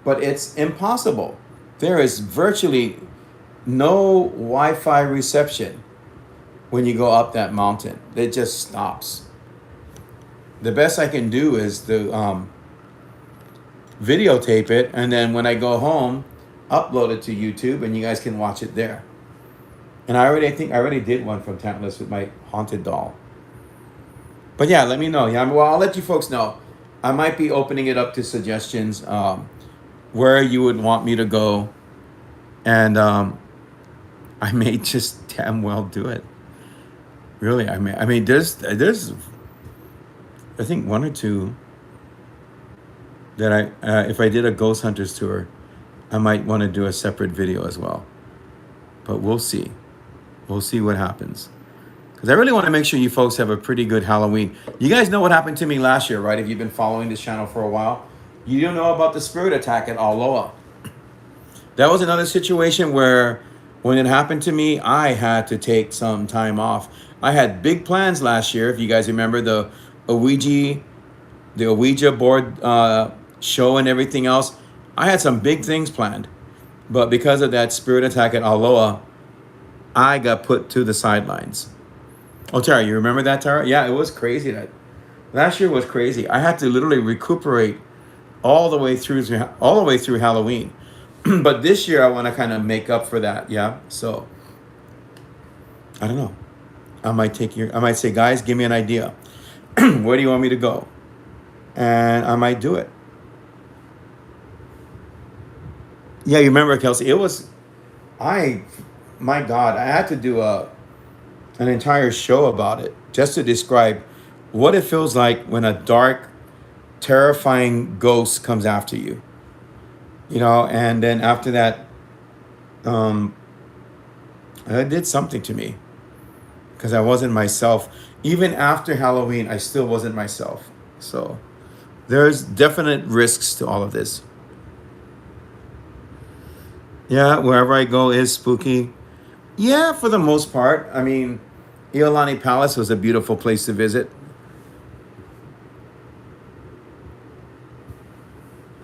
S1: But it's impossible. There is virtually no Wi-Fi reception when you go up that mountain. It just stops. The best I can do is to videotape it, and then when I go home, upload it to YouTube, and you guys can watch it there. And I already did one from Tantalus with my haunted doll. But yeah, let me know. Yeah, well, I'll let you folks know. I might be opening it up to suggestions where you would want me to go, and I may just damn well do it. Really, I mean, there's I think one or two that if I did a ghost hunters tour, I might want to do a separate video as well. But we'll see. We'll see what happens. Because I really want to make sure you folks have a pretty good Halloween. You guys know what happened to me last year, right? If you've been following this channel for a while, you don't know about the spirit attack at Aloha. That was another situation where when it happened to me, I had to take some time off. I had big plans last year. If you guys remember Ouija, the Ouija board show and everything else, I had some big things planned. But because of that spirit attack at Aloha, I got put to the sidelines. Oh, Tara, you remember that, Tara? Yeah, it was crazy. That last year was crazy. I had to literally recuperate all the way through Halloween. But this year, I want to kind of make up for that. Yeah. So I don't know. I might say, guys, give me an idea. Where do you want me to go? And I might do it. Yeah, you remember, Kelsey? I, my God, I had to do an entire show about it just to describe what it feels like when a dark, terrifying ghost comes after you. And then after that, um, it did something to me because I wasn't myself. Even after Halloween, I still wasn't myself. So there's definite risks to all of this. Yeah, wherever I go is spooky. Yeah, for the most part. I mean, Iolani Palace was a beautiful place to visit.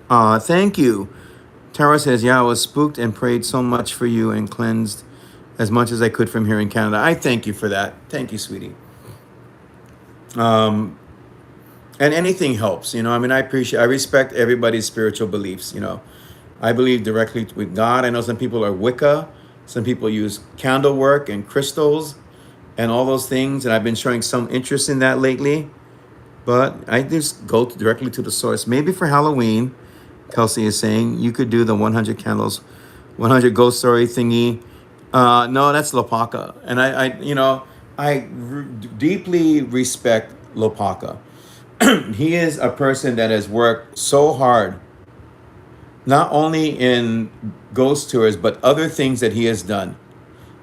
S1: Thank you. Tara says, yeah, I was spooked and prayed so much for you and cleansed as much as I could from here in Canada. I thank you for that. Thank you, sweetie. Um, and anything helps, I mean, I respect everybody's spiritual beliefs, I believe directly with God. I know some people are Wicca. Some people use candle work and crystals and all those things. And I've been showing some interest in that lately. But I just go directly to the source. Maybe for Halloween, Kelsey is saying, you could do the 100 candles, 100 ghost story thingy. No, that's Lopaka. And I deeply respect Lopaka. He is a person that has worked so hard, not only in ghost tours, but other things that he has done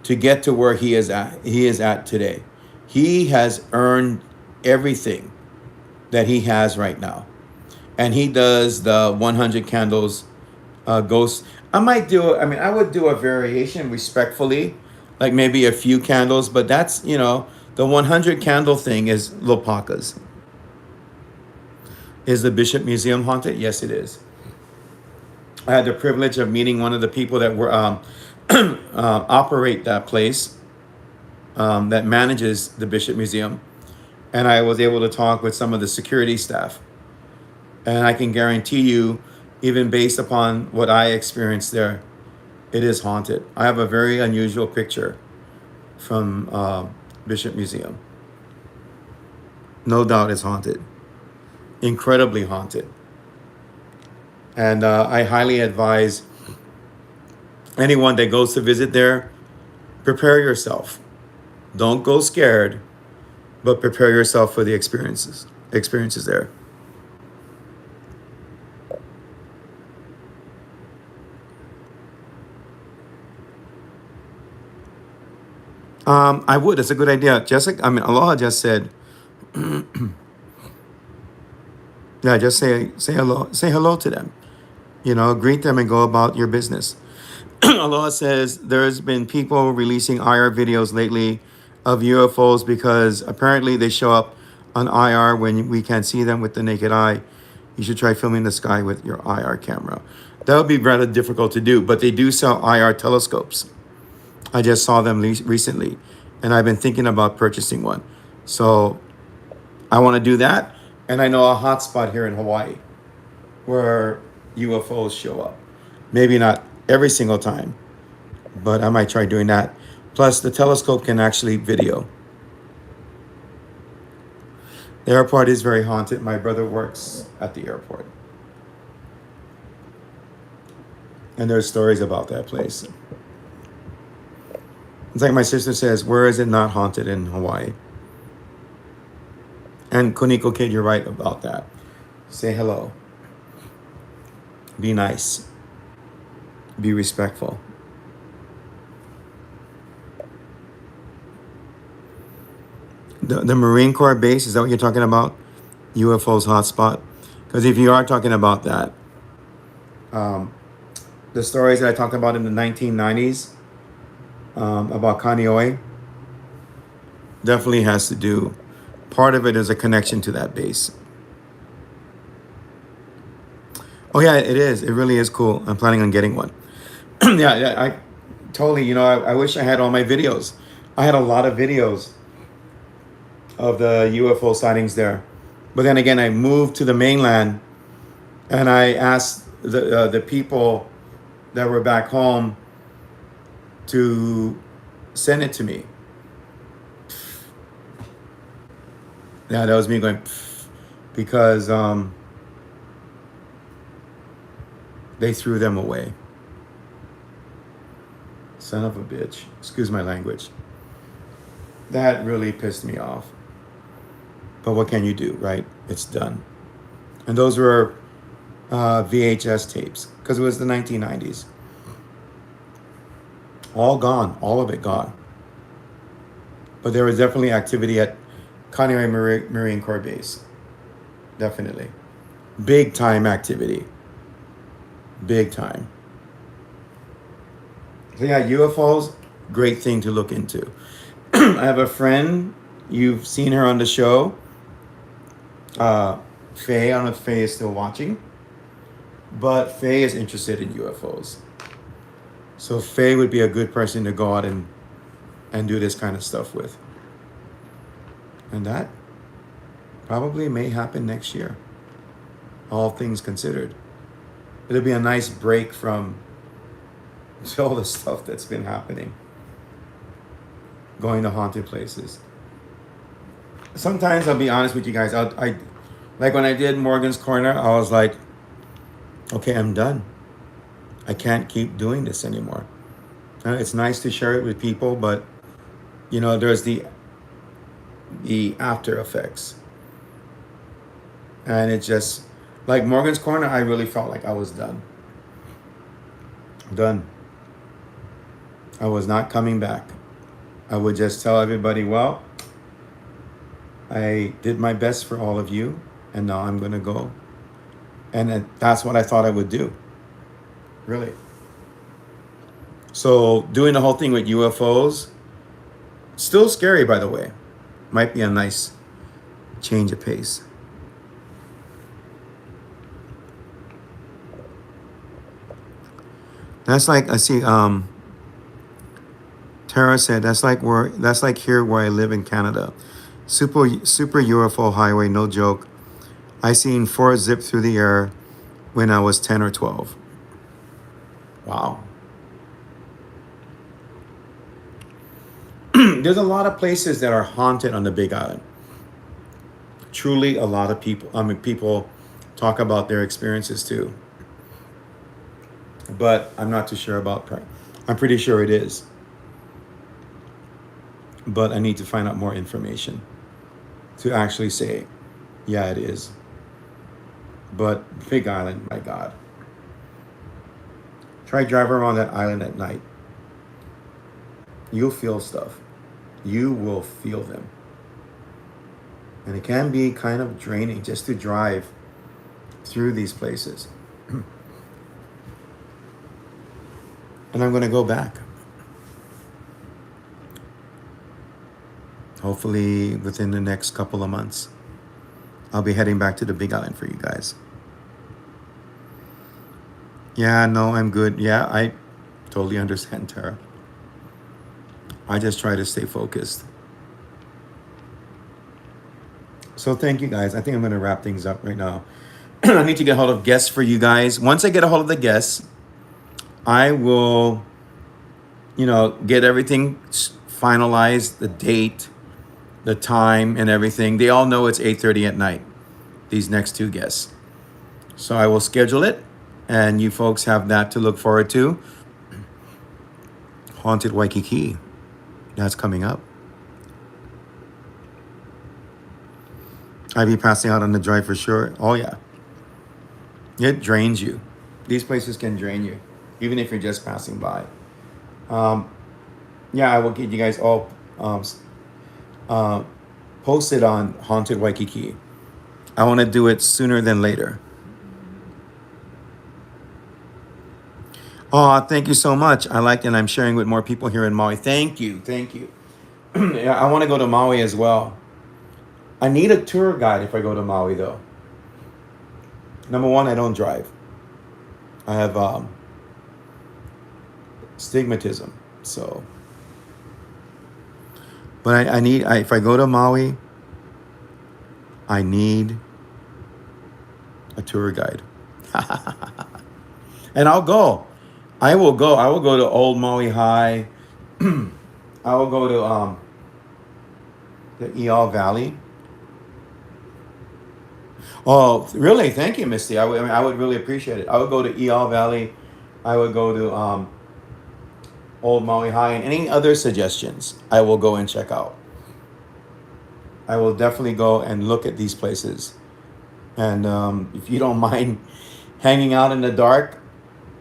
S1: to get to where he is at today. He has earned everything that he has right now. And he does the 100 candles ghost. I would do a variation respectfully, like maybe a few candles, but that's, the 100 candle thing is Lopaka's. Is the Bishop Museum haunted? Yes, it is. I had the privilege of meeting one of the people that were operate that place, that manages the Bishop Museum, and I was able to talk with some of the security staff. And I can guarantee you, even based upon what I experienced there, it is haunted. I have a very unusual picture from Bishop Museum. No doubt it's haunted. Incredibly haunted. And I highly advise anyone that goes to visit there, prepare yourself. Don't go scared, but prepare yourself for the experiences there. I would. It's a good idea. Jessica, Aloha just said, yeah, just say hello to them. Greet them and go about your business. Aloha says there's been people releasing IR videos lately of UFOs because apparently they show up on IR when we can't see them with the naked eye. You should try filming the sky with your IR camera. That would be rather difficult to do, but they do sell IR telescopes. I just saw them recently, and I've been thinking about purchasing one. So I want to do that, and I know a hot spot here in Hawaii where UFOs show up. Maybe not every single time, but I might try doing that. Plus, the telescope can actually video. The airport is very haunted. My brother works at the airport. And there's stories about that place. It's like my sister says, where is it not haunted in Hawaii? And Koniko Kid, you're right about that. Say hello. Be nice. Be respectful. The Marine Corps base, is that what you're talking about? UFO's hotspot? Because if you are talking about that, the stories that I talked about in the 1990s about Kaneohe definitely has to do. Part of it is a connection to that base. Oh yeah, it is. It really is cool. I'm planning on getting one. Yeah, I totally. I wish I had all my videos. I had a lot of videos of the UFO sightings there, but then again, I moved to the mainland, and I asked the people that were back home to send it to me. Yeah, that was me going because they threw them away. Son of a bitch. Excuse my language. That really pissed me off. But what can you do, right? It's done. And those were VHS tapes because it was the 1990s. All gone. All of it gone. But there was definitely activity at Kaneohe Marine Corps Base. Definitely. Big time activity. Big time. So yeah, UFOs, great thing to look into. I have a friend, you've seen her on the show, Faye. I don't know if Faye is still watching, but Faye is interested in UFOs. So Faye would be a good person to go out and do this kind of stuff with. And that probably may happen next year, all things considered. It'll be a nice break from all the stuff that's been happening. Going to haunted places. Sometimes I'll be honest with you guys. I like when I did Morgan's Corner, I was like, okay, I'm done. I can't keep doing this anymore. It's nice to share it with people, but there's the after effects. And it just, like Morgan's Corner, I really felt like I was done. Done. I was not coming back. I would just tell everybody, well, I did my best for all of you, and now I'm going to go. And that's what I thought I would do. Really. So doing the whole thing with UFOs, still scary, by the way. Might be a nice change of pace. That's like, I see, Tara said, that's like here where I live in Canada. Super UFO highway, no joke. I seen 4 zip through the air when I was 10 or 12. Wow. There's a lot of places that are haunted on the Big Island. Truly a lot of people talk about their experiences too. But I'm not too sure about that. I'm pretty sure it is. But I need to find out more information to actually say, yeah, it is. But Big Island, my God. Try driving around that island at night. You'll feel stuff. You will feel them. And it can be kind of draining just to drive through these places. And I'm going to go back. Hopefully within the next couple of months, I'll be heading back to the Big Island for you guys. Yeah, no, I'm good. Yeah, I totally understand, Tara. I just try to stay focused. So thank you guys. I think I'm going to wrap things up right now. I need to get a hold of guests for you guys. Once I get a hold of the guests, I will, get everything finalized, the date, the time, and everything. They all know it's 8:30 at night, these next 2 guests. So I will schedule it, and you folks have that to look forward to. Haunted Waikiki. That's coming up. I'll be passing out on the drive for sure. Oh, yeah. It drains you. These places can drain you, even if you're just passing by. Yeah, I will get you guys all posted on Haunted Waikiki. I want to do it sooner than later. Oh, thank you so much. I like it, and I'm sharing with more people here in Maui. Thank you. Thank you. Yeah, I want to go to Maui as well. I need a tour guide if I go to Maui, though. Number one, I don't drive. I have stigmatism. So, but if I go to Maui, I need a tour guide. And I'll go. I will go. I will go to Old Maui High. I will go to the Eal Valley. Oh, really? Thank you, Misty. I would really appreciate it. I would go to Eal Valley. I would go to Old Maui High, and any other suggestions, I will go and check out. I will definitely go and look at these places. And if you don't mind hanging out in the dark,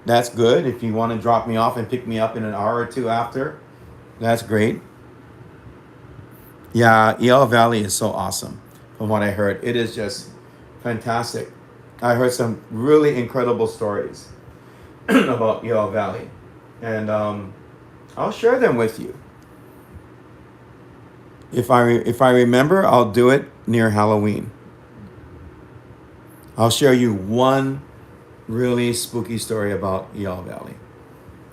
S1: that's good. If you want to drop me off and pick me up in an hour or two after, that's great. Yeah, Eal Valley is so awesome from what I heard. It is just fantastic. I heard some really incredible stories about Eal Valley. And I'll share them with you. If I remember, I'll do it near Halloween. I'll share you one really spooky story about Eal Valley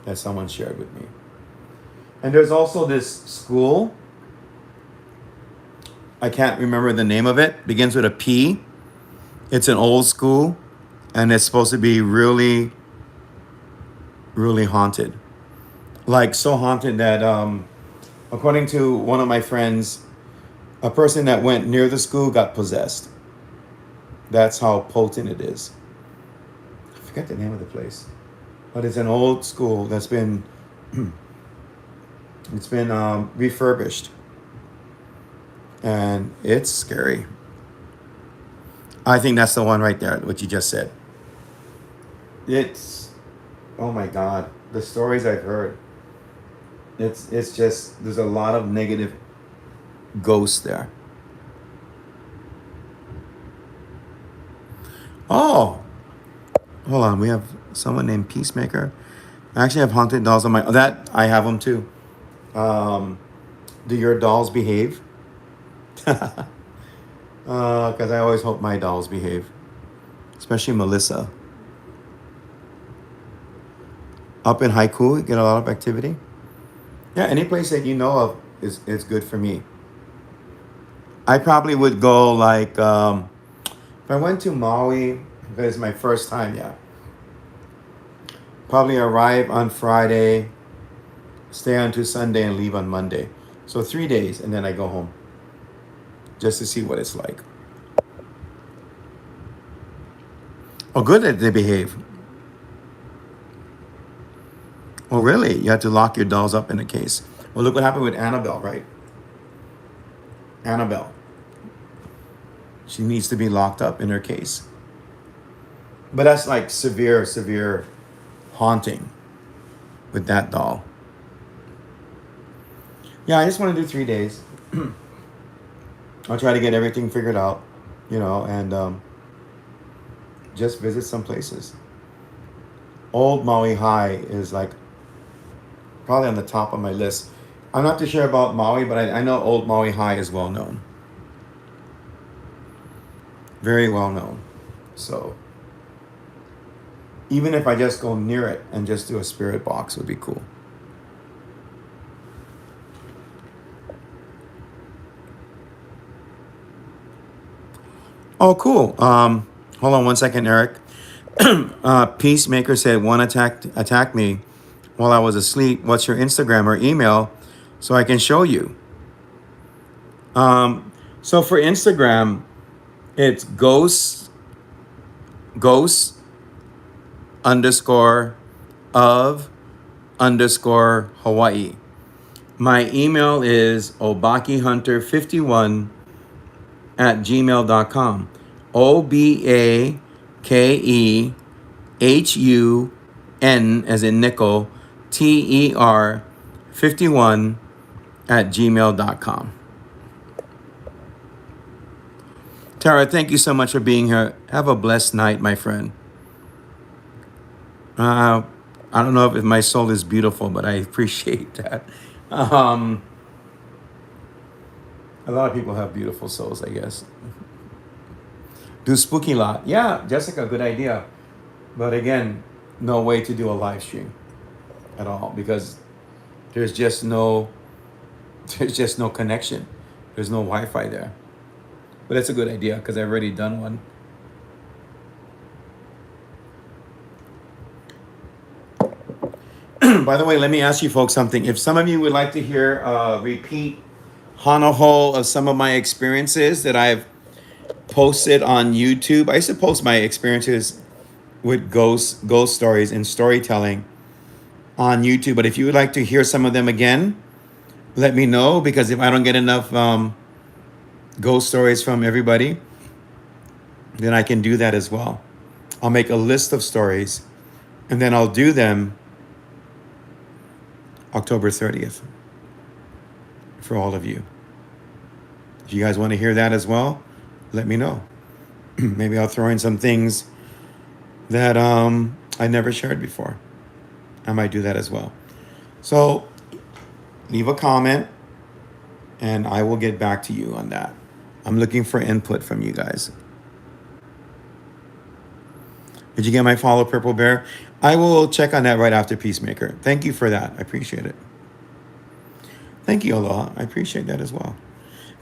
S1: that someone shared with me. And there's also this school. I can't remember the name of it. Begins with a P. It's an old school, and it's supposed to be really, really haunted. Like so haunted that, according to one of my friends, a person that went near the school got possessed. That's how potent it is. I forget the name of the place, but it's an old school that's been it's been refurbished, and it's scary. I think that's the one right there, what you just said. It's, oh my God, the stories I've heard. It's just, there's a lot of negative ghosts there. Oh, hold on. We have someone named Peacemaker. I actually have haunted dolls on my, that I have them too. Do your dolls behave? Because I always hope my dolls behave, especially Melissa. Up in Haiku, get a lot of activity. Yeah, any place that you know of is good for me. I probably would go like if I went to Maui, if it's my first time, yeah. Probably arrive on Friday, stay until Sunday, and leave on Monday. So 3 days, and then I go home just to see what it's like. Oh, good that they behave. Oh, really? You had to lock your dolls up in a case. Well, look what happened with Annabelle, right? Annabelle. She needs to be locked up in her case. But that's like severe, severe haunting with that doll. Yeah, I just want to do 3 days. I'll try to get everything figured out, and just visit some places. Old Maui High is like probably on the top of my list. I'm not too sure about Maui, but I know Old Maui High is well known. Very well known. So even if I just go near it and just do a spirit box would be cool. Oh, cool. Hold on one second, Eric. Peacemaker said one attacked me while I was asleep. What's your Instagram or email so I can show you? So for Instagram, it's ghosts underscore of underscore Hawaii. My email is obakihunter51 at gmail.com. OBAKEHUN as in nickel TER 51 at gmail.com. Tara, thank you so much for being here. Have a blessed night, my friend. I don't know if my soul is beautiful, but I appreciate that. Um, a lot of people have beautiful souls, I guess. Do spooky lot. Yeah, Jessica, good idea. But again, no way to do a live stream at all because there's just no there's just no connection. There's no Wi-Fi there. But that's a good idea because I've already done one. By the way, let me ask you folks something. If some of you would like to hear repeat Hanaho of some of my experiences that I've posted on YouTube, I used to post my experiences with ghost stories and storytelling on YouTube. But if you would like to hear some of them again, let me know because if I don't get enough ghost stories from everybody, then I can do that as well. I'll make a list of stories and then I'll do them October 30th for all of you. If you guys want to hear that as well, let me know. Maybe I'll throw in some things that I never shared before. I might do that as well. So leave a comment and I will get back to you on that. I'm looking for input from you guys. Did you get my follow, Purple Bear? I will check on that right after Peacemaker. Thank you for that. I appreciate it. Thank you, Aloha. I appreciate that as well.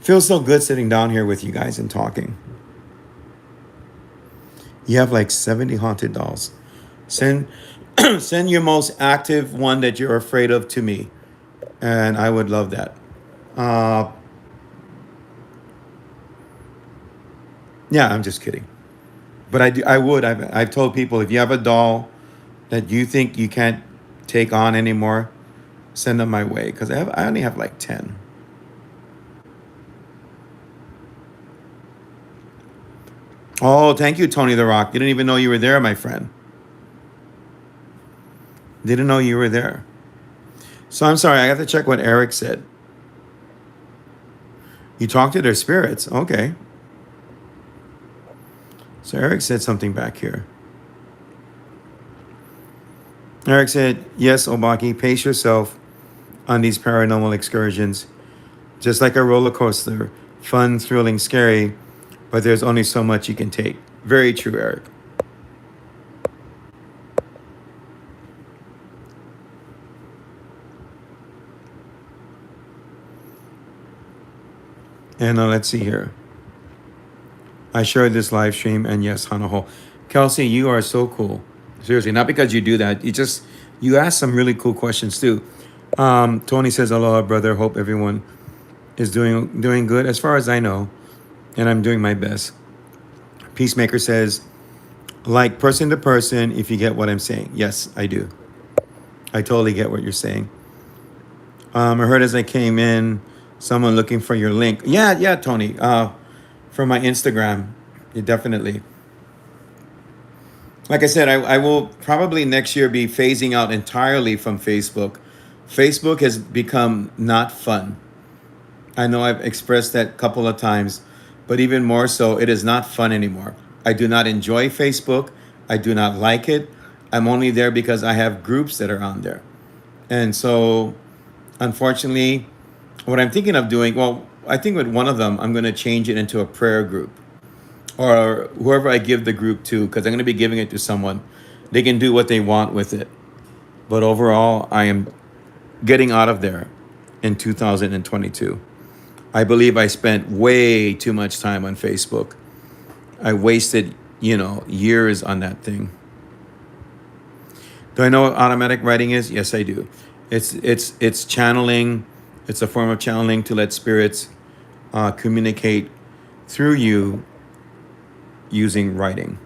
S1: Feels so good sitting down here with you guys and talking. You have like 70 haunted dolls. Send send your most active one that you're afraid of to me. And I would love that. Yeah, I'm just kidding. But I would. I've told people if you have a doll that you think you can't take on anymore, send them my way because I only have like 10. Oh, thank you, Tony the Rock. Didn't even know you were there, my friend. Didn't know you were there. So I'm sorry. I have to check what Eric said. You talked to their spirits. Okay. So Eric said something back here. Eric said, yes, Obaki, pace yourself on these paranormal excursions. Just like a roller coaster, fun, thrilling, scary, but there's only so much you can take. Very true, Eric. And let's see here. I shared this live stream, and yes, Hanaho. Kelsey, you are so cool. Seriously, not because you do that. You ask some really cool questions too. Tony says, aloha, brother. Hope everyone is doing good as far as I know, and I'm doing my best. Peacemaker says, like person to person, if you get what I'm saying. Yes, I do. I totally get what you're saying. I heard as I came in, someone looking for your link. Yeah, Tony. From my Instagram, yeah, definitely. Like I said, I will probably next year be phasing out entirely from Facebook. Facebook has become not fun. I know I've expressed that a couple of times, but even more so, it is not fun anymore. I do not enjoy Facebook. I do not like it. I'm only there because I have groups that are on there. And so, unfortunately, what I'm thinking of doing, well, I think with one of them, I'm going to change it into a prayer group or whoever I give the group to, because I'm going to be giving it to someone. They can do what they want with it. But overall, I am getting out of there in 2022. I believe I spent way too much time on Facebook. I wasted, years on that thing. Do I know what automatic writing is? Yes, I do. It's channeling. It's a form of channeling to let spirits communicate through you using writing.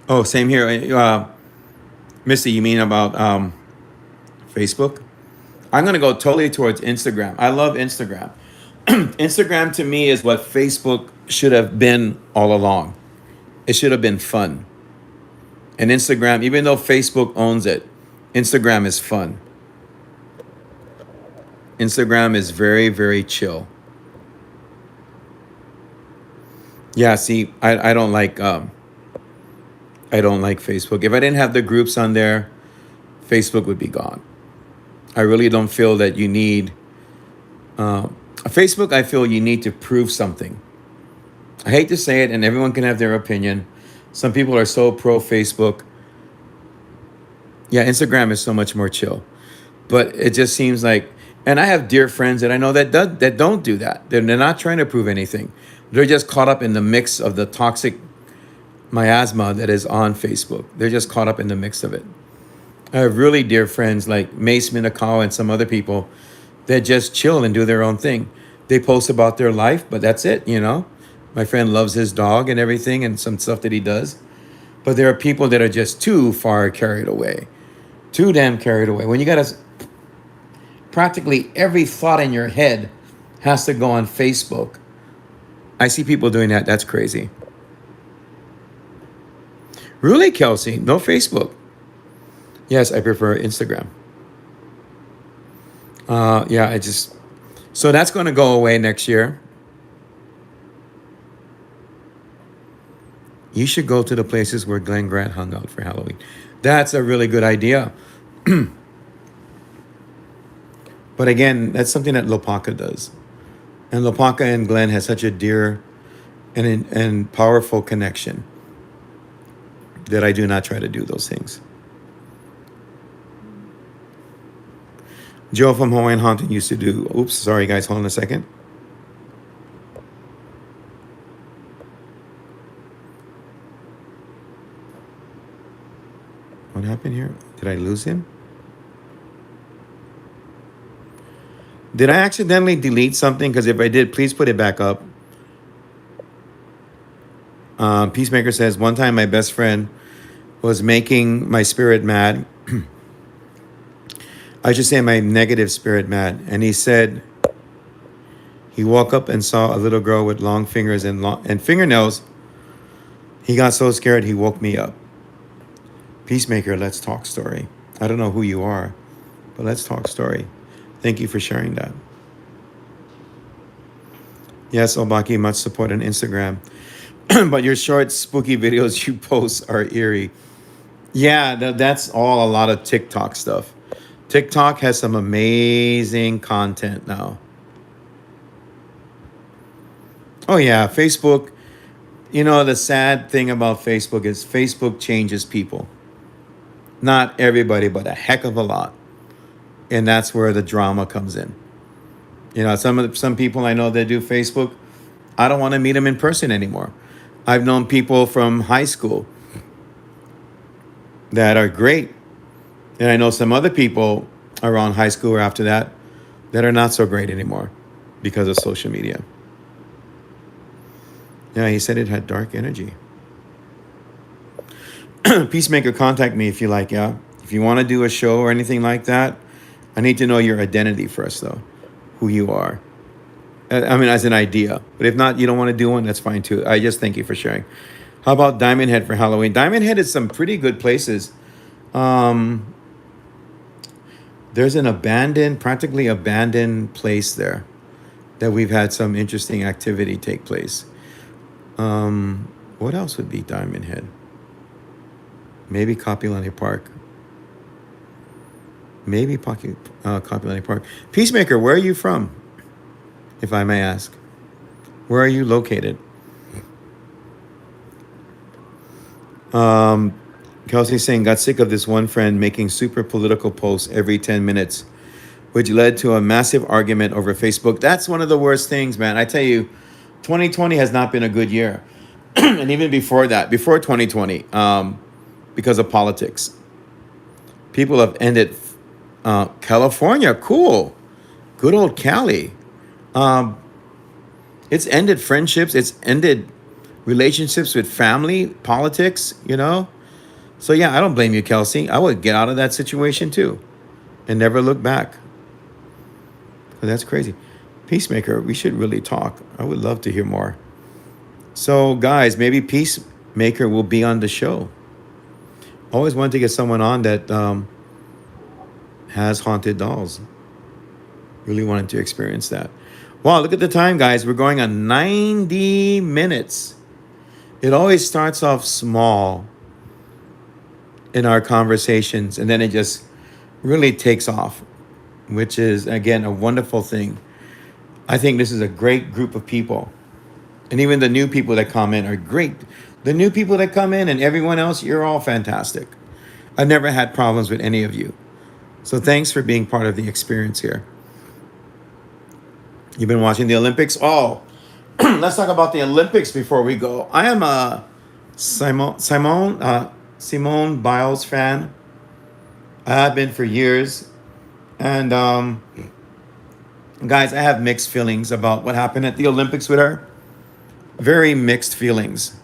S1: Oh, same here. Misty, you mean about Facebook? I'm going to go totally towards Instagram. I love Instagram. Instagram to me is what Facebook should have been all along. It should have been fun. And Instagram, even though Facebook owns it, Instagram is fun. Instagram is very, very chill. Yeah, see, I don't like I don't like Facebook. If I didn't have the groups on there, Facebook would be gone. I really don't feel that you need Facebook. I feel you need to prove something. I hate to say it, and everyone can have their opinion. Some people are so pro Facebook. Yeah, Instagram is so much more chill. But it just seems like, and I have dear friends that I know that don't do that. They're not trying to prove anything. They're just caught up in the mix of the toxic miasma that is on Facebook. They're just caught up in the mix of it. I have really dear friends like Mace Minakawa and some other people that just chill and do their own thing. They post about their life, but that's it, you know. My friend loves his dog and everything and some stuff that he does. But there are people that are just too far carried away. Too damn carried away. When you got to, practically every thought in your head has to go on Facebook. I see people doing that. That's crazy. Really, Kelsey? No Facebook? Yes, I prefer Instagram. Yeah, I just... So that's going to go away next year. You should go to the places where Glenn Grant hung out for Halloween. That's a really good idea. But again, that's something that Lopaka does. And Lopaka and Glenn has such a dear and powerful connection that I do not try to do those things. Joe from Hawaiian Haunting used to do... Oops, sorry guys, hold on a second. What happened here? Did I lose him? Did I accidentally delete something? Because if I did, please put it back up. Peacemaker says, one time my best friend was making my spirit mad. I should say my negative spirit mad. And he said he woke up and saw a little girl with long fingers and fingernails. He got so scared he woke me up. Peacemaker, let's talk story. I don't know who you are, but let's talk story. Thank you for sharing that. Yes, Obaki, much support on Instagram. But your short, spooky videos you post are eerie. Yeah, that's all a lot of TikTok stuff. TikTok has some amazing content now. Oh, yeah, Facebook. You know, the sad thing about Facebook is Facebook changes people. Not everybody, but a heck of a lot. And that's where the drama comes in. You know, some people I know that do Facebook, I don't want to meet them in person anymore. I've known people from high school that are great. And I know some other people around high school or after that that are not so great anymore because of social media. Yeah, he said it had dark energy. Peacemaker, contact me if you like, yeah? If you want to do a show or anything like that, I need to know your identity first, though. Who you are. I mean, as an idea. But if not, you don't want to do one, that's fine, too. I just thank you for sharing. How about Diamond Head for Halloween? Diamond Head is some pretty good places. There's an practically abandoned place there that we've had some interesting activity take place. What else would be Diamond Head? Maybe Kapilani Park. Maybe Kapilani Park. Peacemaker, where are you from? If I may ask. Where are you located? Kelsey's saying, got sick of this one friend making super political posts every 10 minutes, which led to a massive argument over Facebook. That's one of the worst things, man. I tell you, 2020 has not been a good year. And even before that, before 2020, because of politics. People have ended California, cool. Good old Cali. It's ended friendships. It's ended relationships with family, politics, you know. So, yeah, I don't blame you, Kelsey. I would get out of that situation, too, and never look back. But that's crazy. Peacemaker, we should really talk. I would love to hear more. So, guys, maybe Peacemaker will be on the show. Always wanted to get someone on that has haunted dolls. Really wanted to experience that. Wow, look at the time, guys. We're going on 90 minutes. It always starts off small in our conversations, and then it just really takes off, which is, again, a wonderful thing. I think this is a great group of people. And even the new people that come in are great. The new people that come in and everyone else, you're all fantastic. I've never had problems with any of you. So thanks for being part of the experience here. You've been watching the Olympics? Oh, let's talk about the Olympics before we go. I am a Simone Biles fan. I have been for years. And guys, I have mixed feelings about what happened at the Olympics with her. Very mixed feelings.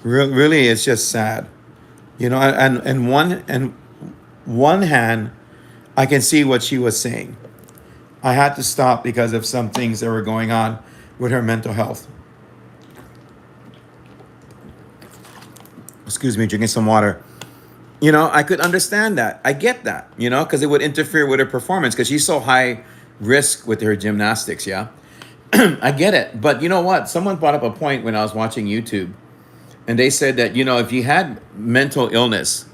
S1: Really, it's just sad. And one hand, I can see what she was saying. I had to stop because of some things that were going on with her mental health. Excuse me, drinking some water. I could understand that. I get that, because it would interfere with her performance because she's so high risk with her gymnastics, yeah? I get it. But you know what? Someone brought up a point when I was watching YouTube, and they said that, if you had mental illness,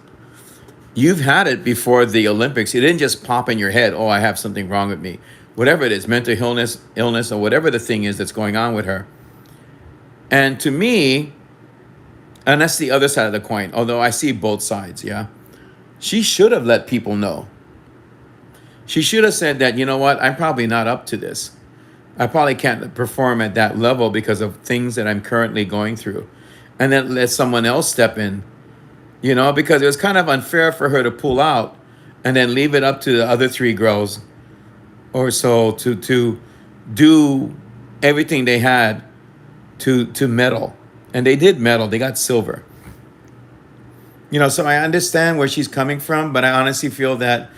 S1: you've had it before the Olympics. It didn't just pop in your head, oh, I have something wrong with me. Whatever it is, mental illness, or whatever the thing is that's going on with her. And to me, and that's the other side of the coin, although I see both sides, yeah? She should have let people know. She should have said that, you know what, I'm probably not up to this. I probably can't perform at that level because of things that I'm currently going through. And then let someone else step in, because it was kind of unfair for her to pull out and then leave it up to the other three girls or so to do everything they had to medal. And they did medal. They got silver. So I understand where she's coming from, but I honestly feel that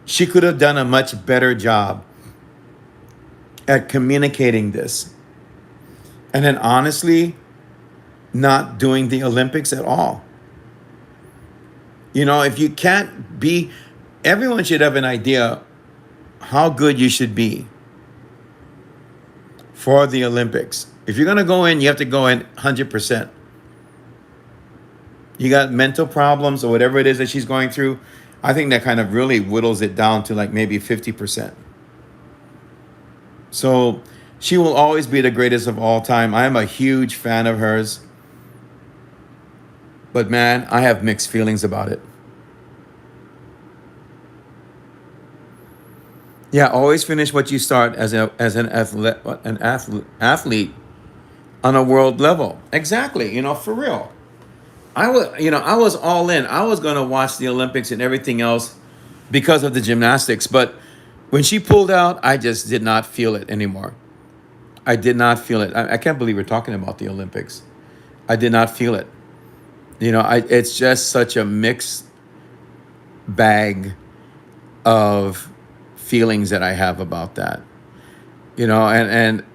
S1: she could have done a much better job at communicating this. And then honestly, not doing the Olympics at all. If you can't be, everyone should have an idea how good you should be for the Olympics. If you're going to go in, you have to go in 100%. You got mental problems or whatever it is that she's going through, I think that kind of really whittles it down to like maybe 50%. So she will always be the greatest of all time. I am a huge fan of hers. But man, I have mixed feelings about it. Yeah, always finish what you start as an athlete on a world level. Exactly, for real. I was all in. I was going to watch the Olympics and everything else because of the gymnastics, but when she pulled out, I just did not feel it anymore. I did not feel it. I can't believe we're talking about the Olympics. I did not feel it. It's just such a mixed bag of feelings that I have about that. And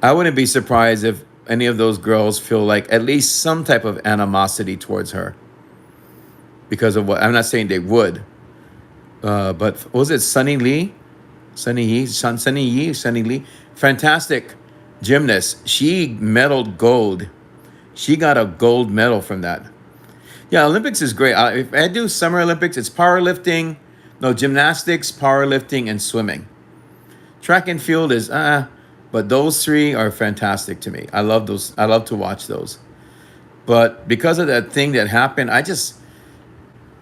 S1: I wouldn't be surprised if any of those girls feel like at least some type of animosity towards her because of what, I'm not saying they would, but was it Sunny Lee? Sunny Lee, fantastic gymnast. She medaled gold. She got a gold medal from that. Yeah, Olympics is great. If I do Summer Olympics, it's gymnastics, powerlifting, and swimming. Track and field is, but those three are fantastic to me. I love those. I love to watch those. But because of that thing that happened, I just,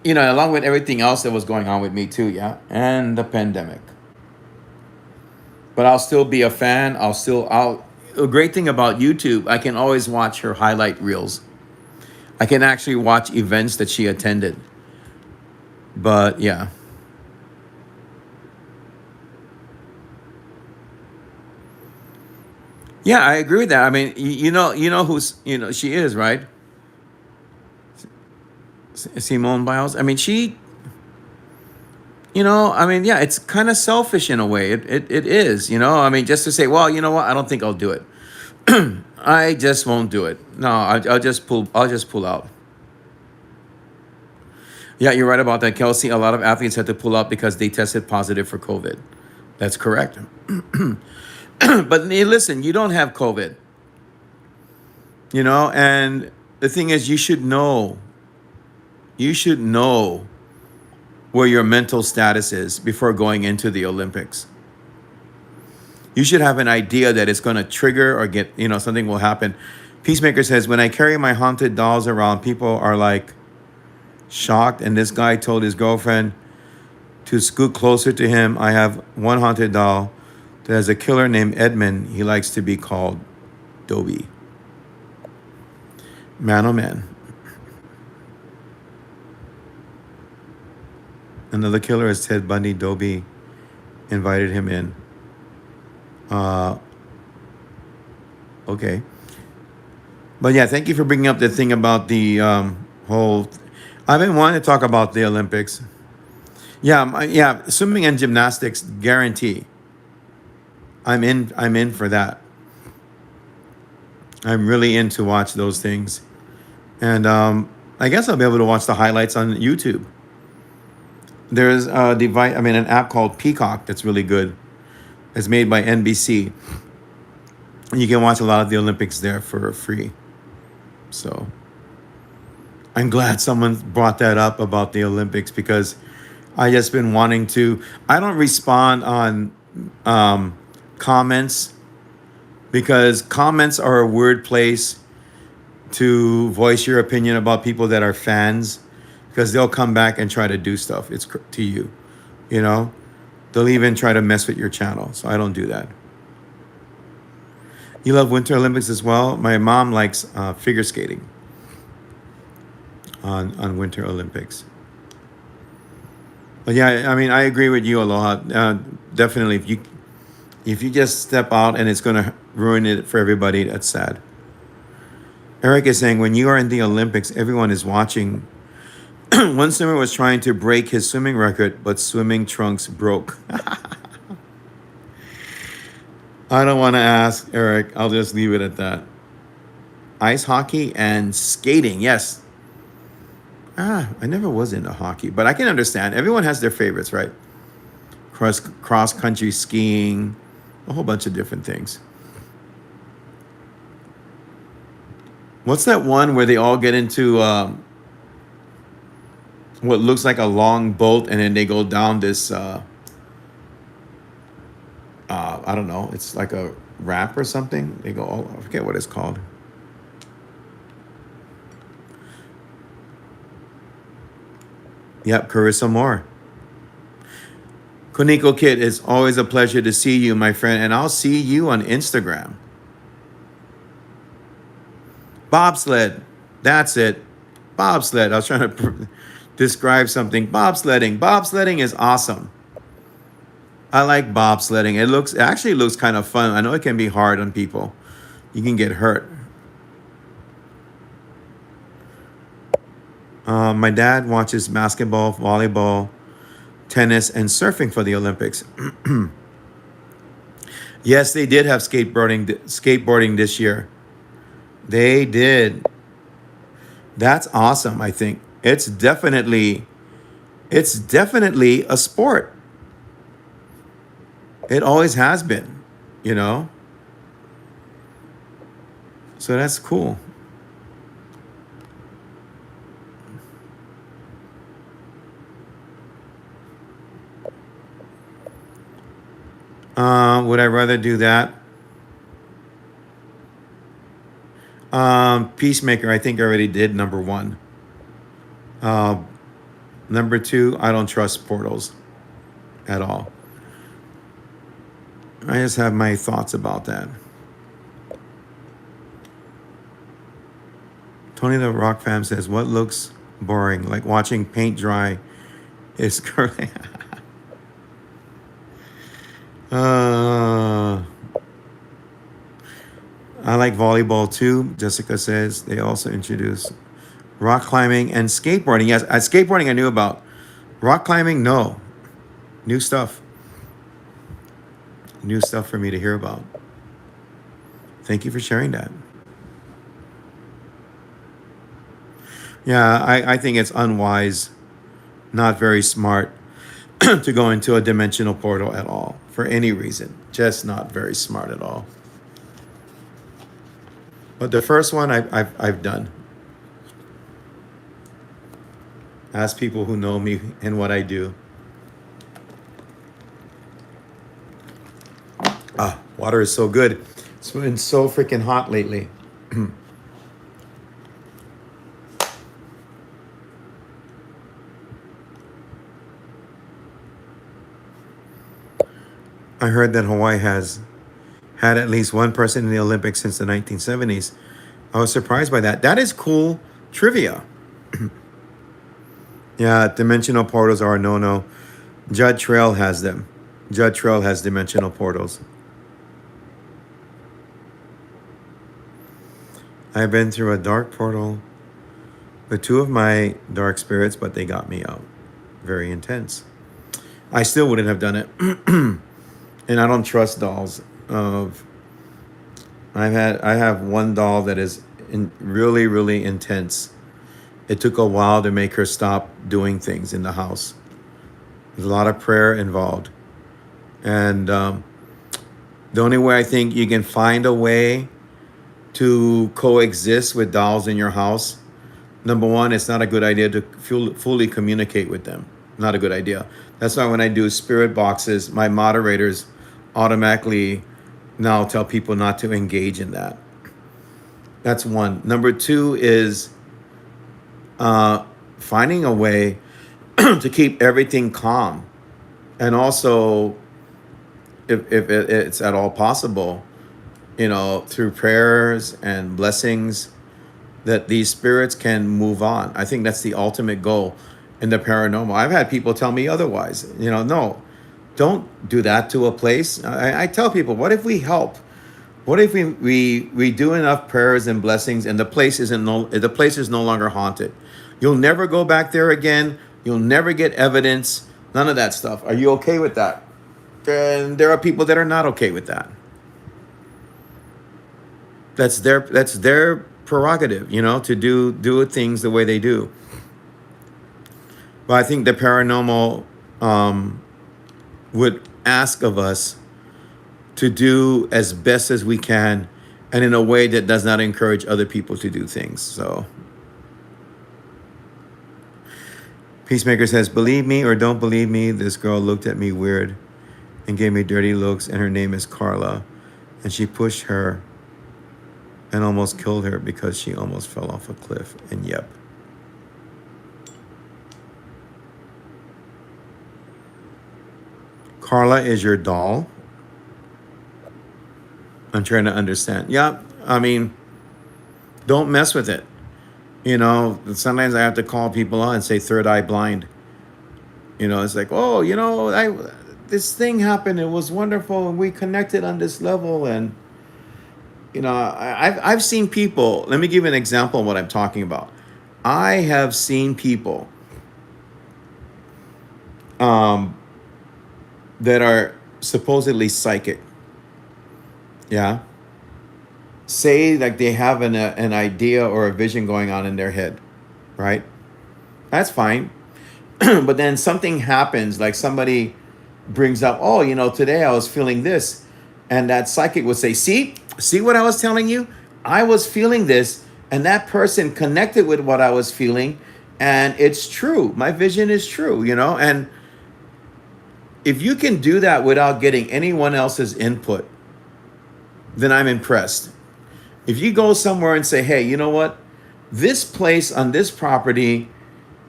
S1: along with everything else that was going on with me too, yeah, and the pandemic. But I'll still be a fan. A great thing about YouTube, I can always watch her highlight reels. I can actually watch events that she attended. But yeah. Yeah, I agree with that. I mean, who's, she is, right? Simone Biles. I mean, yeah, it's kind of selfish in a way. It is, I mean, just to say, well, you know what? I don't think I'll do it. I just won't do it. No, I'll just pull out. Yeah, you're right about that, Kelsey. A lot of athletes had to pull out because they tested positive for COVID. That's correct. But listen, you don't have COVID, and the thing is, you should know where your mental status is before going into the Olympics. You should have an idea that it's going to trigger or get, something will happen. Peacemaker says, when I carry my haunted dolls around, people are like shocked. And this guy told his girlfriend to scoot closer to him. I have one haunted doll that has a killer named Edmund. He likes to be called Dobie. Man, oh man. Another killer is Ted Bundy. Dobie invited him in. Uh, okay. But yeah, thank you for bringing up the thing about the whole. I've been wanting to talk about the Olympics. Yeah, yeah, swimming and gymnastics, guarantee. I'm in. I'm in for that. I'm really in to watch those things, and I guess I'll be able to watch the highlights on YouTube. There's a device. I mean, an app called Peacock that's really good. It's made by NBC. You can watch a lot of the Olympics there for free. So I'm glad someone brought that up about the Olympics because I just been wanting to. I don't respond on comments because comments are a weird place to voice your opinion about people that are fans because they'll come back and try to do stuff. To you, you know. They'll even try to mess with your channel. So I don't do that. You love Winter Olympics as well? My mom likes figure skating on Winter Olympics. But yeah, I mean, I agree with you, Aloha. Definitely, if you just step out and it's going to ruin it for everybody, that's sad. Eric is saying, when you are in the Olympics, everyone is watching. One swimmer was trying to break his swimming record, but swimming trunks broke. I don't want to ask, Eric. I'll just leave it at that. Ice hockey and skating, yes. I never was into hockey, but I can understand. Everyone has their favorites, right? Cross country skiing, a whole bunch of different things. What's that one where they all get into what looks like a long boat and then they go down this I don't know, it's like a ramp or something. They go, oh, I forget what it's called. Yep, Carissa Moore. Koniko Kid, it's always a pleasure to see you, my friend, and I'll see you on Instagram. Bobsled, that's it. Bobsled, I was trying to describe something. Bobsledding. Bobsledding is awesome. I like bobsledding. It actually looks kind of fun. I know it can be hard on people. You can get hurt. My dad watches basketball, volleyball, tennis, and surfing for the Olympics. Yes, they did have skateboarding this year. They did. That's awesome, I think. It's definitely a sport. It always has been, you know? So that's cool. Would I rather do that? Peacemaker, I think I already did number one. Number two, I don't trust portals at all. I just have my thoughts about that. Tony the Rock Fam says, what looks boring? Like watching paint dry is curling. I like volleyball too. Jessica says they also introduce rock climbing and skateboarding. Yes, skateboarding I knew about. Rock climbing, no. New stuff. New stuff for me to hear about. Thank you for sharing that. Yeah, I think it's unwise, not very smart to go into a dimensional portal at all for any reason. Just not very smart at all. But the first one I've done. Ask people who know me and what I do. Water is so good. It's been so freaking hot lately. I heard that Hawaii has had at least one person in the Olympics since the 1970s. I was surprised by that. That is cool trivia. Yeah, dimensional portals are a no-no. Judd Trail has them. Judd Trail has dimensional portals. I've been through a dark portal with two of my dark spirits, but they got me out. Very intense. I still wouldn't have done it. And I don't trust dolls. I have one doll that is really, really intense. It took a while to make her stop doing things in the house. There's a lot of prayer involved. And the only way I think you can find a way to coexist with dolls in your house, number one, it's not a good idea to fully communicate with them. Not a good idea. That's why when I do spirit boxes, my moderators automatically now tell people not to engage in that. That's one. Number two is finding a way to keep everything calm. And also, if it's at all possible, through prayers and blessings, that these spirits can move on. I think that's the ultimate goal in the paranormal. I've had people tell me otherwise. No, don't do that to a place. I tell people, what if we help? What if we do enough prayers and blessings and the place is no longer haunted? You'll never go back there again. You'll never get evidence. None of that stuff. Are you okay with that? And there are people that are not okay with that. That's their prerogative, to do things the way they do. But I think the paranormal would ask of us to do as best as we can, and in a way that does not encourage other people to do things. So, Peacemaker says, believe me or don't believe me, this girl looked at me weird and gave me dirty looks, and her name is Carla, and she pushed her and almost killed her because she almost fell off a cliff. And yep. Carla is your doll? I'm trying to understand. Yeah, I mean, don't mess with it. Sometimes I have to call people on and say third eye blind. It's like, this thing happened. It was wonderful, and we connected on this level. And I've seen people. Let me give you an example of what I'm talking about. I have seen people that are supposedly psychic. Yeah. Say like they have an idea or a vision going on in their head, right? That's fine. But then something happens, like somebody brings up, today I was feeling this. And that psychic would say, see what I was telling you? I was feeling this, and that person connected with what I was feeling, and it's true. My vision is true, and if you can do that without getting anyone else's input, then I'm impressed. If you go somewhere and say, hey, you know what? This place on this property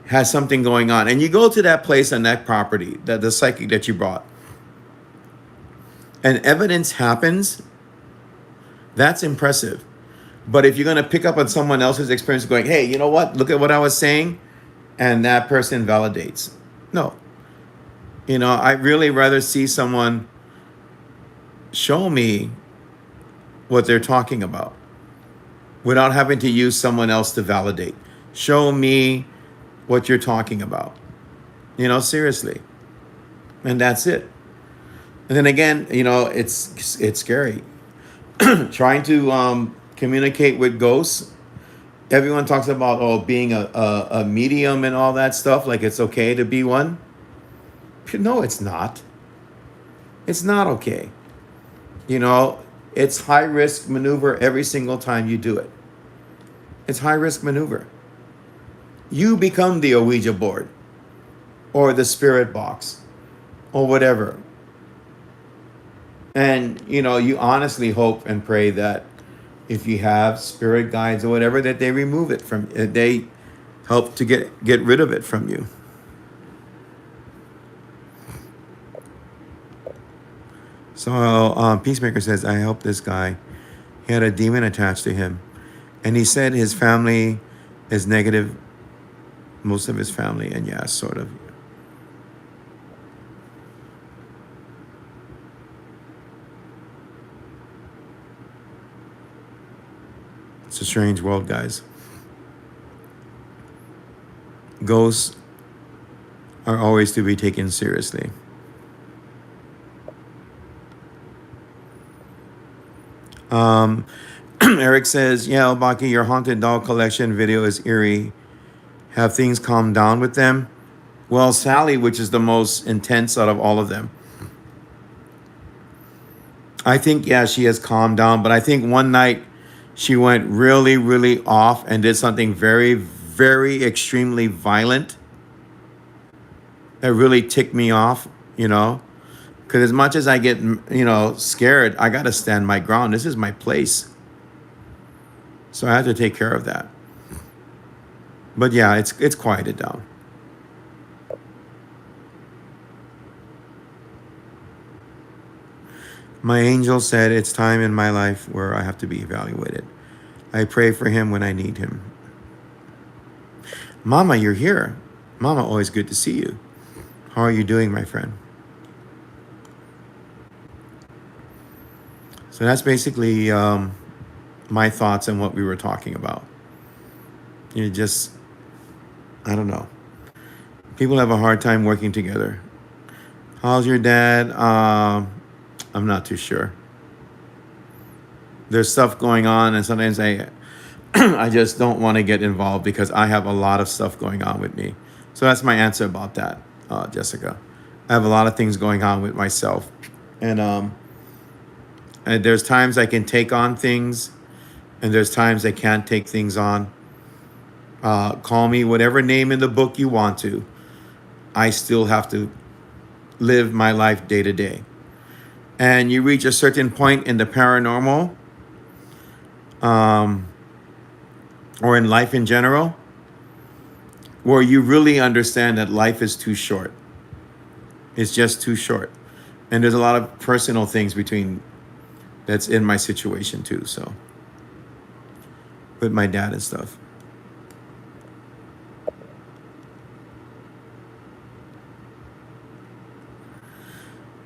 S1: has something going on, and you go to that place on that property, the psychic that you brought, and evidence happens, that's impressive. But if you're going to pick up on someone else's experience going, hey, you know what? Look at what I was saying, and that person validates. No. I'd really rather see someone show me what they're talking about without having to use someone else to validate. Show me what you're talking about. Seriously. And that's it. And then again, it's scary. Trying to communicate with ghosts. Everyone talks about being a medium and all that stuff, like it's okay to be one. No, it's not. It's not okay. It's high risk maneuver every single time you do it. It's high risk maneuver. You become the Ouija board or the spirit box or whatever. And, you honestly hope and pray that if you have spirit guides or whatever, that they remove it from, they help to get rid of it from you. So Peacemaker says, I helped this guy. He had a demon attached to him. And he said his family is negative, most of his family, and yeah, sort of. It's a strange world, guys. Ghosts are always to be taken seriously. Eric says, yeah, Obaki, your haunted dog collection video is eerie. Have things calmed down with them? Well, Sally, which is the most intense out of all of them, I think, yeah, she has calmed down. But I think one night she went really, really off and did something very, very extremely violent that really ticked me off, Because as much as I get, scared, I got to stand my ground. This is my place. So I have to take care of that. But yeah, it's quieted down. My angel said it's time in my life where I have to be evaluated. I pray for him when I need him. Mama, you're here. Mama, always good to see you. How are you doing, my friend? So that's basically my thoughts on what we were talking about. I don't know. People have a hard time working together. How's your dad? I'm not too sure. There's stuff going on, and sometimes I just don't want to get involved because I have a lot of stuff going on with me. So that's my answer about that, Jessica. I have a lot of things going on with myself, and there's times I can take on things, and there's times I can't take things on. Call me whatever name in the book you want to. I still have to live my life day to day. And you reach a certain point in the paranormal, or in life in general, where you really understand that life is too short. It's just too short. And there's a lot of personal things that's in my situation too, so. With my dad and stuff.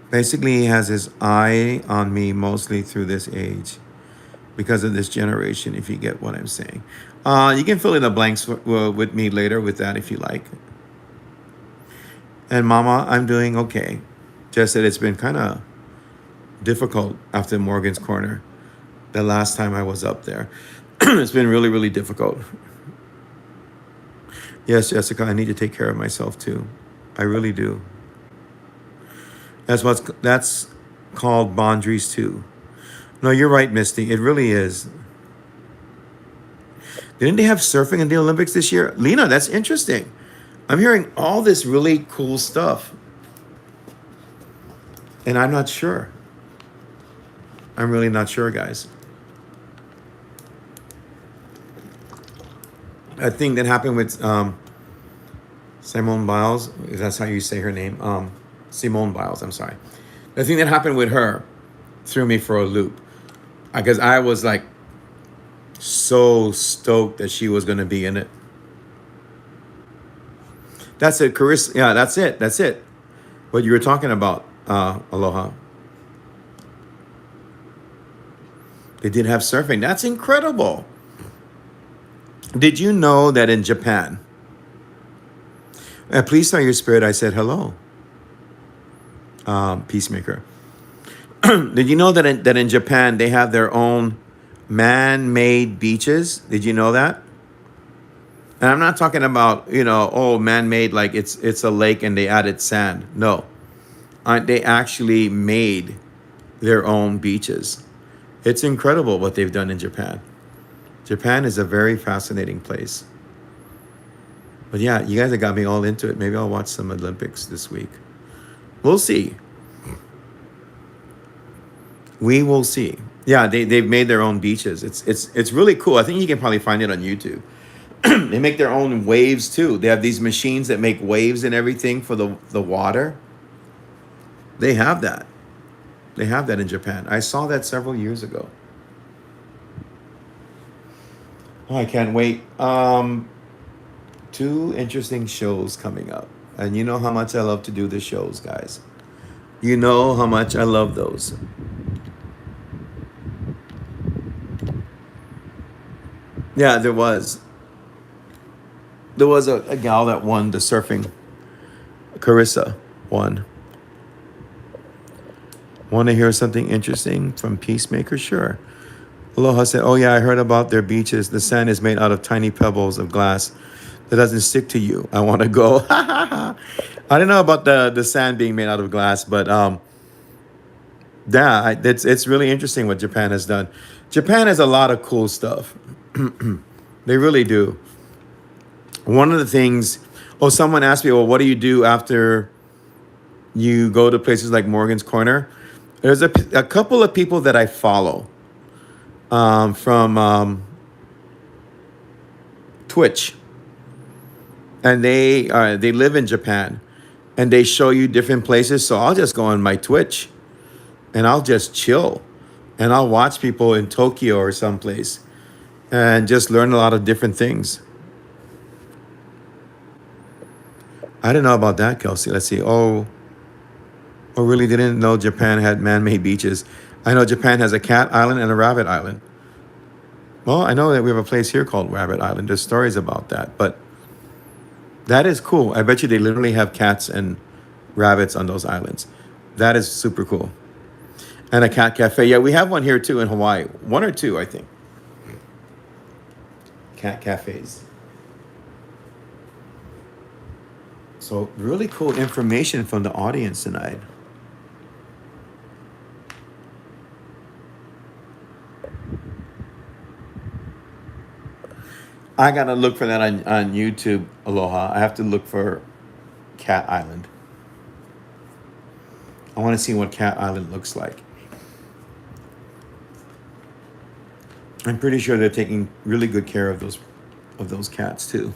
S1: Basically, he has his eye on me mostly through this age because of this generation, if you get what I'm saying. You can fill in the blanks with me later with that if you like. And Mama, I'm doing okay. Just that it's been kind of difficult after Morgan's Corner the last time I was up there. It's been really, really difficult. Yes, Jessica, I need to take care of myself too. I really do. That's called boundaries too. No, you're right, Misty. It really is. Didn't they have surfing in the Olympics this year? Lena, that's interesting. I'm hearing all this really cool stuff. And I'm not sure. I'm really not sure, guys. A thing that happened with Simone Biles, if that's how you say her name. Simone Biles, I'm sorry. The thing that happened with her threw me for a loop. Because I was like so stoked that she was going to be in it. That's it, Carissa. Yeah, that's it. What you were talking about, Aloha. They did have surfing. That's incredible. Did you know that in Japan, please tell your spirit I said hello. Peacemaker. Did you know that in Japan they have their own man-made beaches? Did you know that? And I'm not talking about, man-made like it's a lake and they added sand. No. They actually made their own beaches. It's incredible what they've done in Japan. Japan is a very fascinating place. But yeah, you guys have got me all into it. Maybe I'll watch some Olympics this week. We'll see. We will see. Yeah, they've made their own beaches. It's really cool. I think you can probably find it on YouTube. They make their own waves too. They have these machines that make waves and everything for the water. They have that. They have that in Japan. I saw that several years ago. Oh, I can't wait. Two interesting shows coming up. And you know how much I love to do the shows, guys. You know how much I love those. Yeah, there was. There was a gal that won the surfing. Carissa won. Want to hear something interesting from Peacemaker? Sure. Aloha said, oh yeah, I heard about their beaches. The sand is made out of tiny pebbles of glass that doesn't stick to you. I want to go. I don't know about the sand being made out of glass, but yeah, it's really interesting what Japan has done. Japan has a lot of cool stuff. They really do. One of the things, oh, someone asked me, well, what do you do after you go to places like Morgan's Corner? There's a couple of people that I follow from Twitch, and they live in Japan, and they show you different places. So I'll just go on my Twitch, and I'll just chill, and I'll watch people in Tokyo or someplace, and just learn a lot of different things. I didn't know about that, Kelsey. Let's see. Oh, really didn't know Japan had man-made beaches. I know Japan has a cat island and a rabbit island. Well, I know that we have a place here called Rabbit Island. There's stories about that, but that is cool. I bet you they literally have cats and rabbits on those islands. That is super cool. And a cat cafe. Yeah, we have one here too in Hawaii. One or two, I think. Cat cafes. So really cool information from the audience tonight. I gotta look for that on YouTube, Aloha. I have to look for Cat Island. I want to see what Cat Island looks like. I'm pretty sure they're taking really good care of those cats too.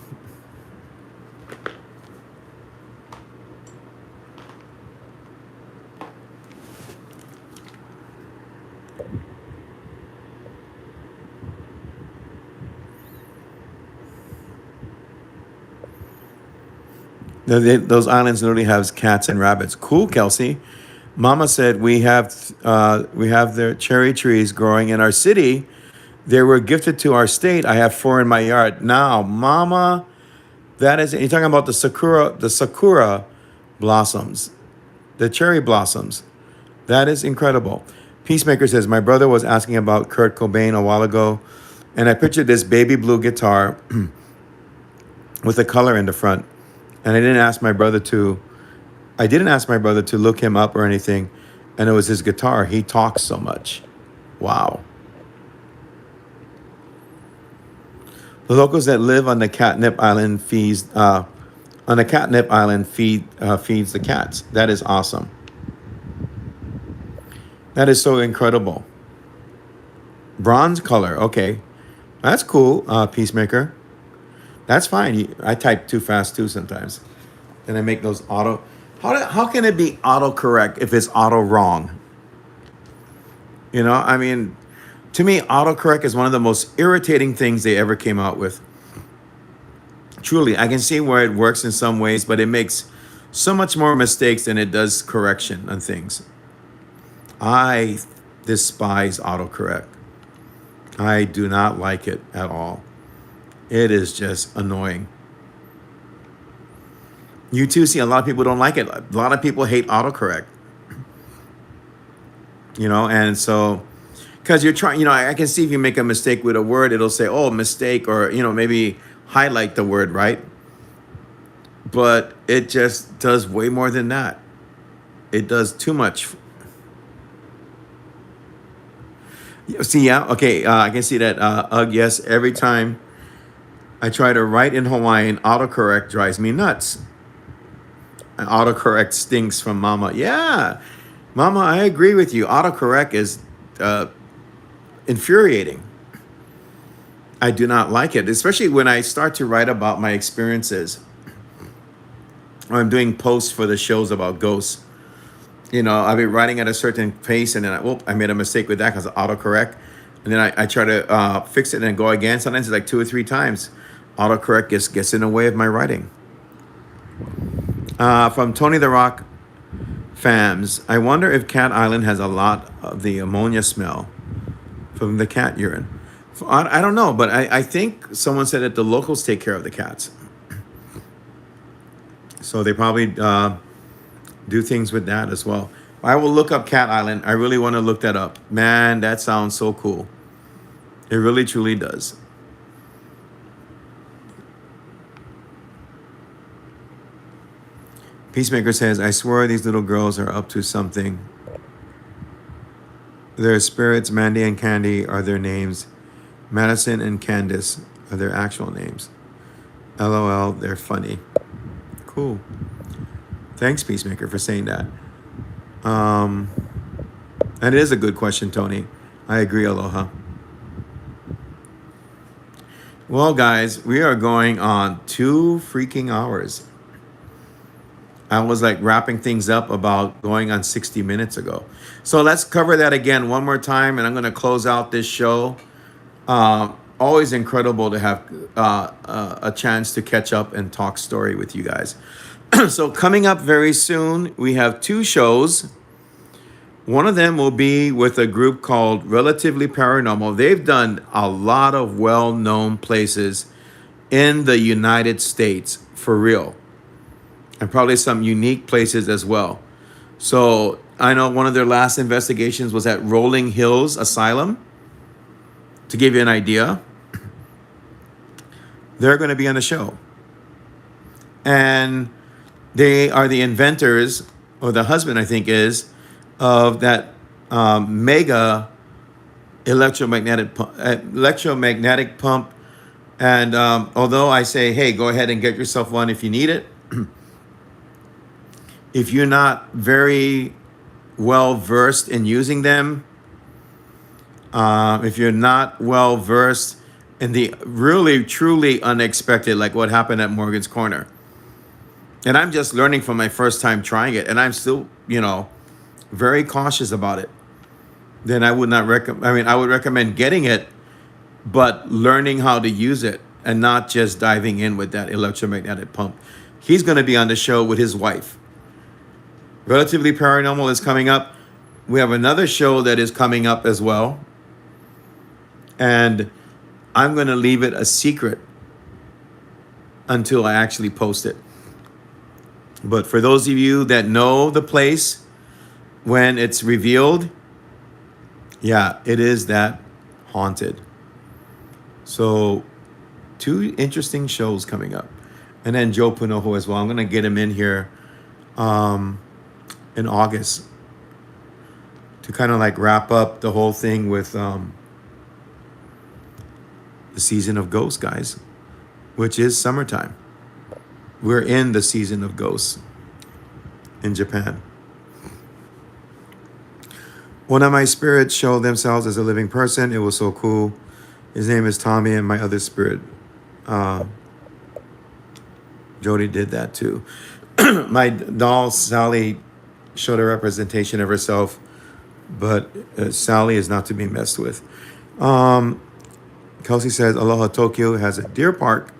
S1: Those islands literally have cats and rabbits. Cool, Kelsey. Mama said we have their cherry trees growing in our city. They were gifted to our state. I have 4 in my yard now. Mama, that is, you're talking about the sakura blossoms, the cherry blossoms. That is incredible. Peacemaker says, my brother was asking about Kurt Cobain a while ago, and I pictured this baby blue guitar with a color in the front. And I didn't ask my brother to look him up or anything. And it was his guitar. He talks so much. Wow. The locals that live on the Catnip Island feeds the cats. That is awesome. That is so incredible. Bronze color. Okay. That's cool, Peacemaker. That's fine. I type too fast too sometimes. Then I make those auto. How can it be autocorrect if it's auto wrong? You know, I mean, to me, autocorrect is one of the most irritating things they ever came out with. Truly, I can see where it works in some ways, but it makes so much more mistakes than it does correction on things. I despise autocorrect. I do not like it at all. It is just annoying. You too see a lot of people don't like it. A lot of people hate autocorrect. You know, and so, because you're trying, you know, I can see if you make a mistake with a word, it'll say, oh, mistake, or, you know, maybe highlight the word, right? But it just does way more than that. It does too much. See, yeah, okay, I can see that. Yes, every time I try to write in Hawaiian. Autocorrect drives me nuts. And autocorrect stinks from Mama. Yeah, Mama, I agree with you. Autocorrect is uh, infuriating. I do not like it, especially when I start to write about my experiences. I'm doing posts for the shows about ghosts. I'll be writing at a certain pace, and then I made a mistake with that because of autocorrect. And then I try to fix it and go again. Sometimes it's like 2 or 3 times. Autocorrect gets in the way of my writing. From Tony the Rock Fams, I wonder if Cat Island has a lot of the ammonia smell from the cat urine. I don't know, but I think someone said that the locals take care of the cats. So they probably do things with that as well. I will look up Cat Island. I really want to look that up. Man, that sounds so cool. It really, truly does. Peacemaker says, I swear these little girls are up to something. Their spirits, Mandy and Candy, are their names. Madison and Candace are their actual names. LOL, they're funny. Cool. Thanks, Peacemaker, for saying that. That is a good question, Tony. I agree, Aloha. Well, guys, we are going on 2 freaking hours. I was like wrapping things up about going on 60 minutes ago. So let's cover that again one more time, and I'm going to close out this show. Always incredible to have a chance to catch up and talk story with you guys. So coming up very soon, we have 2 shows. One of them will be with a group called Relatively Paranormal. They've done a lot of well-known places in the United States, for real. And probably some unique places as well. So I know one of their last investigations was at Rolling Hills Asylum. To give you an idea, they're going to be on the show. And they are the inventors, or the husband, I think, is, of that mega electromagnetic pump. And although I say, hey, go ahead and get yourself one if you need it, if you're not very well versed in using them, if you're not well versed in the really, truly unexpected, like what happened at Morgan's Corner. And I'm just learning from my first time trying it, and I'm still, very cautious about it. Then I would not recommend. I mean, I would recommend getting it, but learning how to use it and not just diving in with that electromagnetic pump. He's going to be on the show with his wife. Relatively Paranormal is coming up. We have another show that is coming up as well. And I'm going to leave it a secret until I actually post it. But for those of you that know the place, when it's revealed, yeah, it is that haunted. So 2 interesting shows coming up. And then Joe Punoho as well. I'm going to get him in here in August to kind of like wrap up the whole thing with the season of ghosts, guys, which is summertime. We're in the season of ghosts in Japan. One of my spirits showed themselves as a living person. It was so cool. His name is Tommy, and my other spirit, Jody, did that too. My doll, Sally, showed a representation of herself, but Sally is not to be messed with. Kelsey says, Aloha Tokyo has a deer park.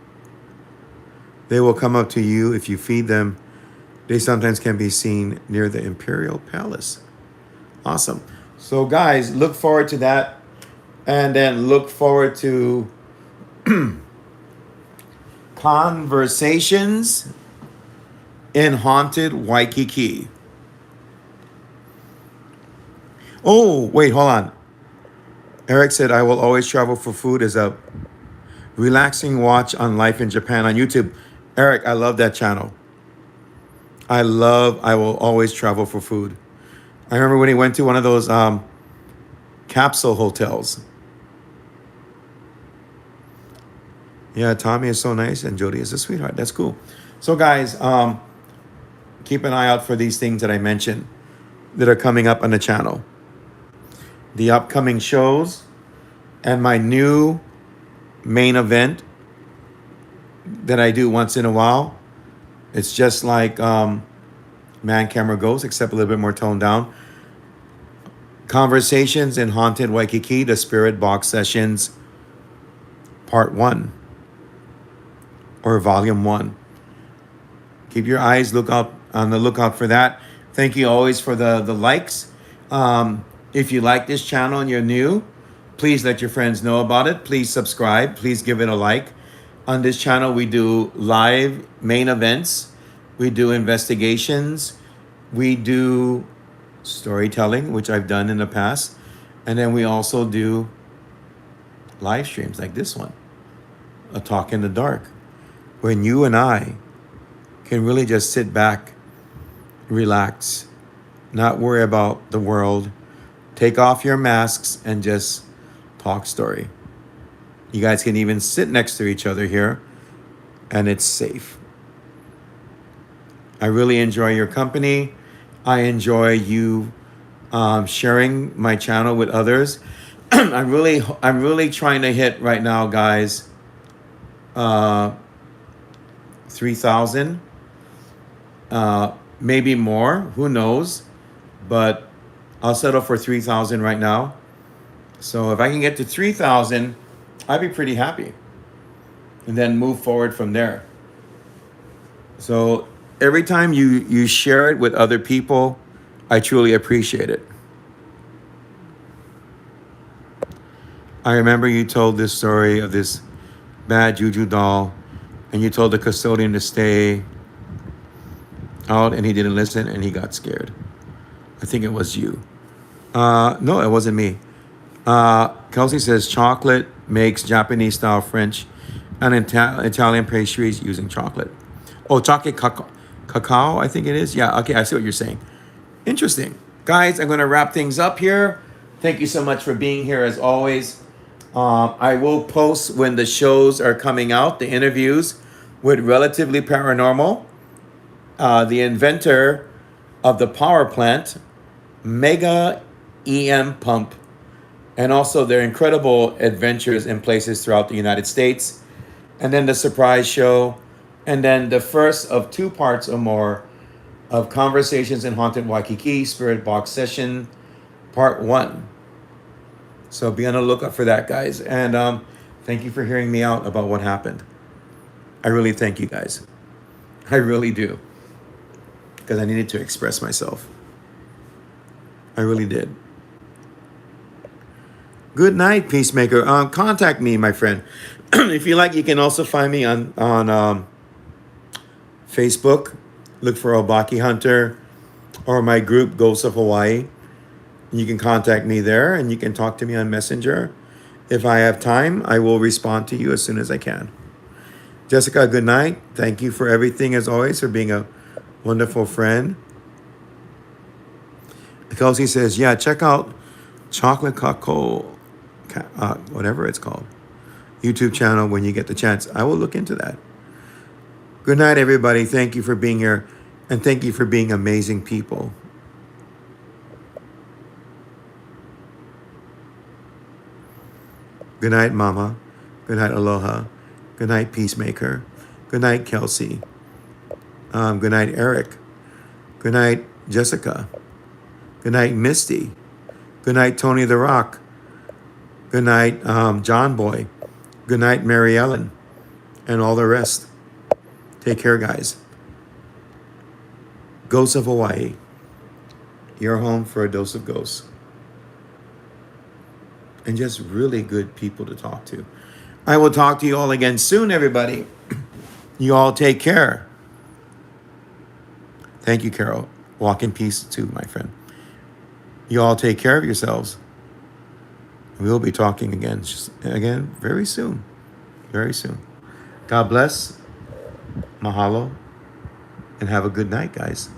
S1: They will come up to you if you feed them. They sometimes can be seen near the Imperial Palace. Awesome. So guys, look forward to that. And then look forward to Conversations in Haunted Waikiki. Oh, wait, hold on. Eric said, I will always travel for food as a relaxing watch on life in Japan on YouTube. Eric, I love that channel. I will always travel for food. I remember when he went to one of those capsule hotels. Yeah, Tommy is so nice and Jody is a sweetheart. That's cool. So guys, keep an eye out for these things that I mentioned that are coming up on the channel. The upcoming shows and my new main event that I do once in a while. It's just like Man Camera Ghost, except a little bit more toned down. Conversations in Haunted Waikiki, the Spirit Box Sessions, Part 1 or Volume 1. Keep your eyes on the lookout for that. Thank you always for the likes. If you like this channel and you're new, please let your friends know about it. Please subscribe. Please give it a like. On this channel, we do live main events. We do investigations. We do storytelling, which I've done in the past. And then we also do live streams like this one, A Talk in the Dark, when you and I can really just sit back, relax, not worry about the world, take off your masks and just talk story. You guys can even sit next to each other here and it's safe. I really enjoy your company. I enjoy you sharing my channel with others. I'm really trying to hit right now, guys, 3,000, maybe more, who knows, but I'll settle for 3,000 right now. So if I can get to 3,000, I'd be pretty happy, and then move forward from there. So every time you share it with other people, I truly appreciate it. I remember you told this story of this bad juju doll, and you told the custodian to stay out, and he didn't listen, and he got scared. I think it was you. No, it wasn't me. Kelsey says chocolate makes Japanese style French and Italian pastries using chocolate. Oh, chocolate cacao, I think it is. Yeah, okay, I see what you're saying. Interesting. Guys, I'm going to wrap things up here. Thank you so much for being here as always. I will post when the shows are coming out, the interviews with Relatively Paranormal, the inventor of the power plant, Mega EM pump, and also their incredible adventures in places throughout the United States. And then the surprise show. And then the first of 2 parts or more of Conversations in Haunted Waikiki, Spirit Box Session, Part 1. So be on the lookout for that, guys. And thank you for hearing me out about what happened. I really thank you guys. I really do. Because I needed to express myself. I really did. Good night, Peacemaker. Contact me, my friend. If you like, you can also find me on Facebook. Look for Obaki Hunter or my group, Ghosts of Hawaii. You can contact me there and you can talk to me on Messenger. If I have time, I will respond to you as soon as I can. Jessica, good night. Thank you for everything, as always, for being a wonderful friend. Kelsey says, yeah, check out Chocolate Cacao, whatever it's called, YouTube channel when you get the chance. I will look into that. Good night, everybody. Thank you for being here. And thank you for being amazing people. Good night, Mama. Good night, Aloha. Good night, Peacemaker. Good night, Kelsey. Good night, Eric. Good night, Jessica. Good night, Misty. Good night, Tony the Rock. Good night, John Boy. Good night, Mary Ellen. And all the rest. Take care, guys. Ghosts of Hawaii. Your home for a dose of ghosts. And just really good people to talk to. I will talk to you all again soon, everybody. You all take care. Thank you, Carol. Walk in peace too, my friend. You all take care of yourselves. We'll be talking again very soon. Very soon. God bless. Mahalo. And have a good night, guys.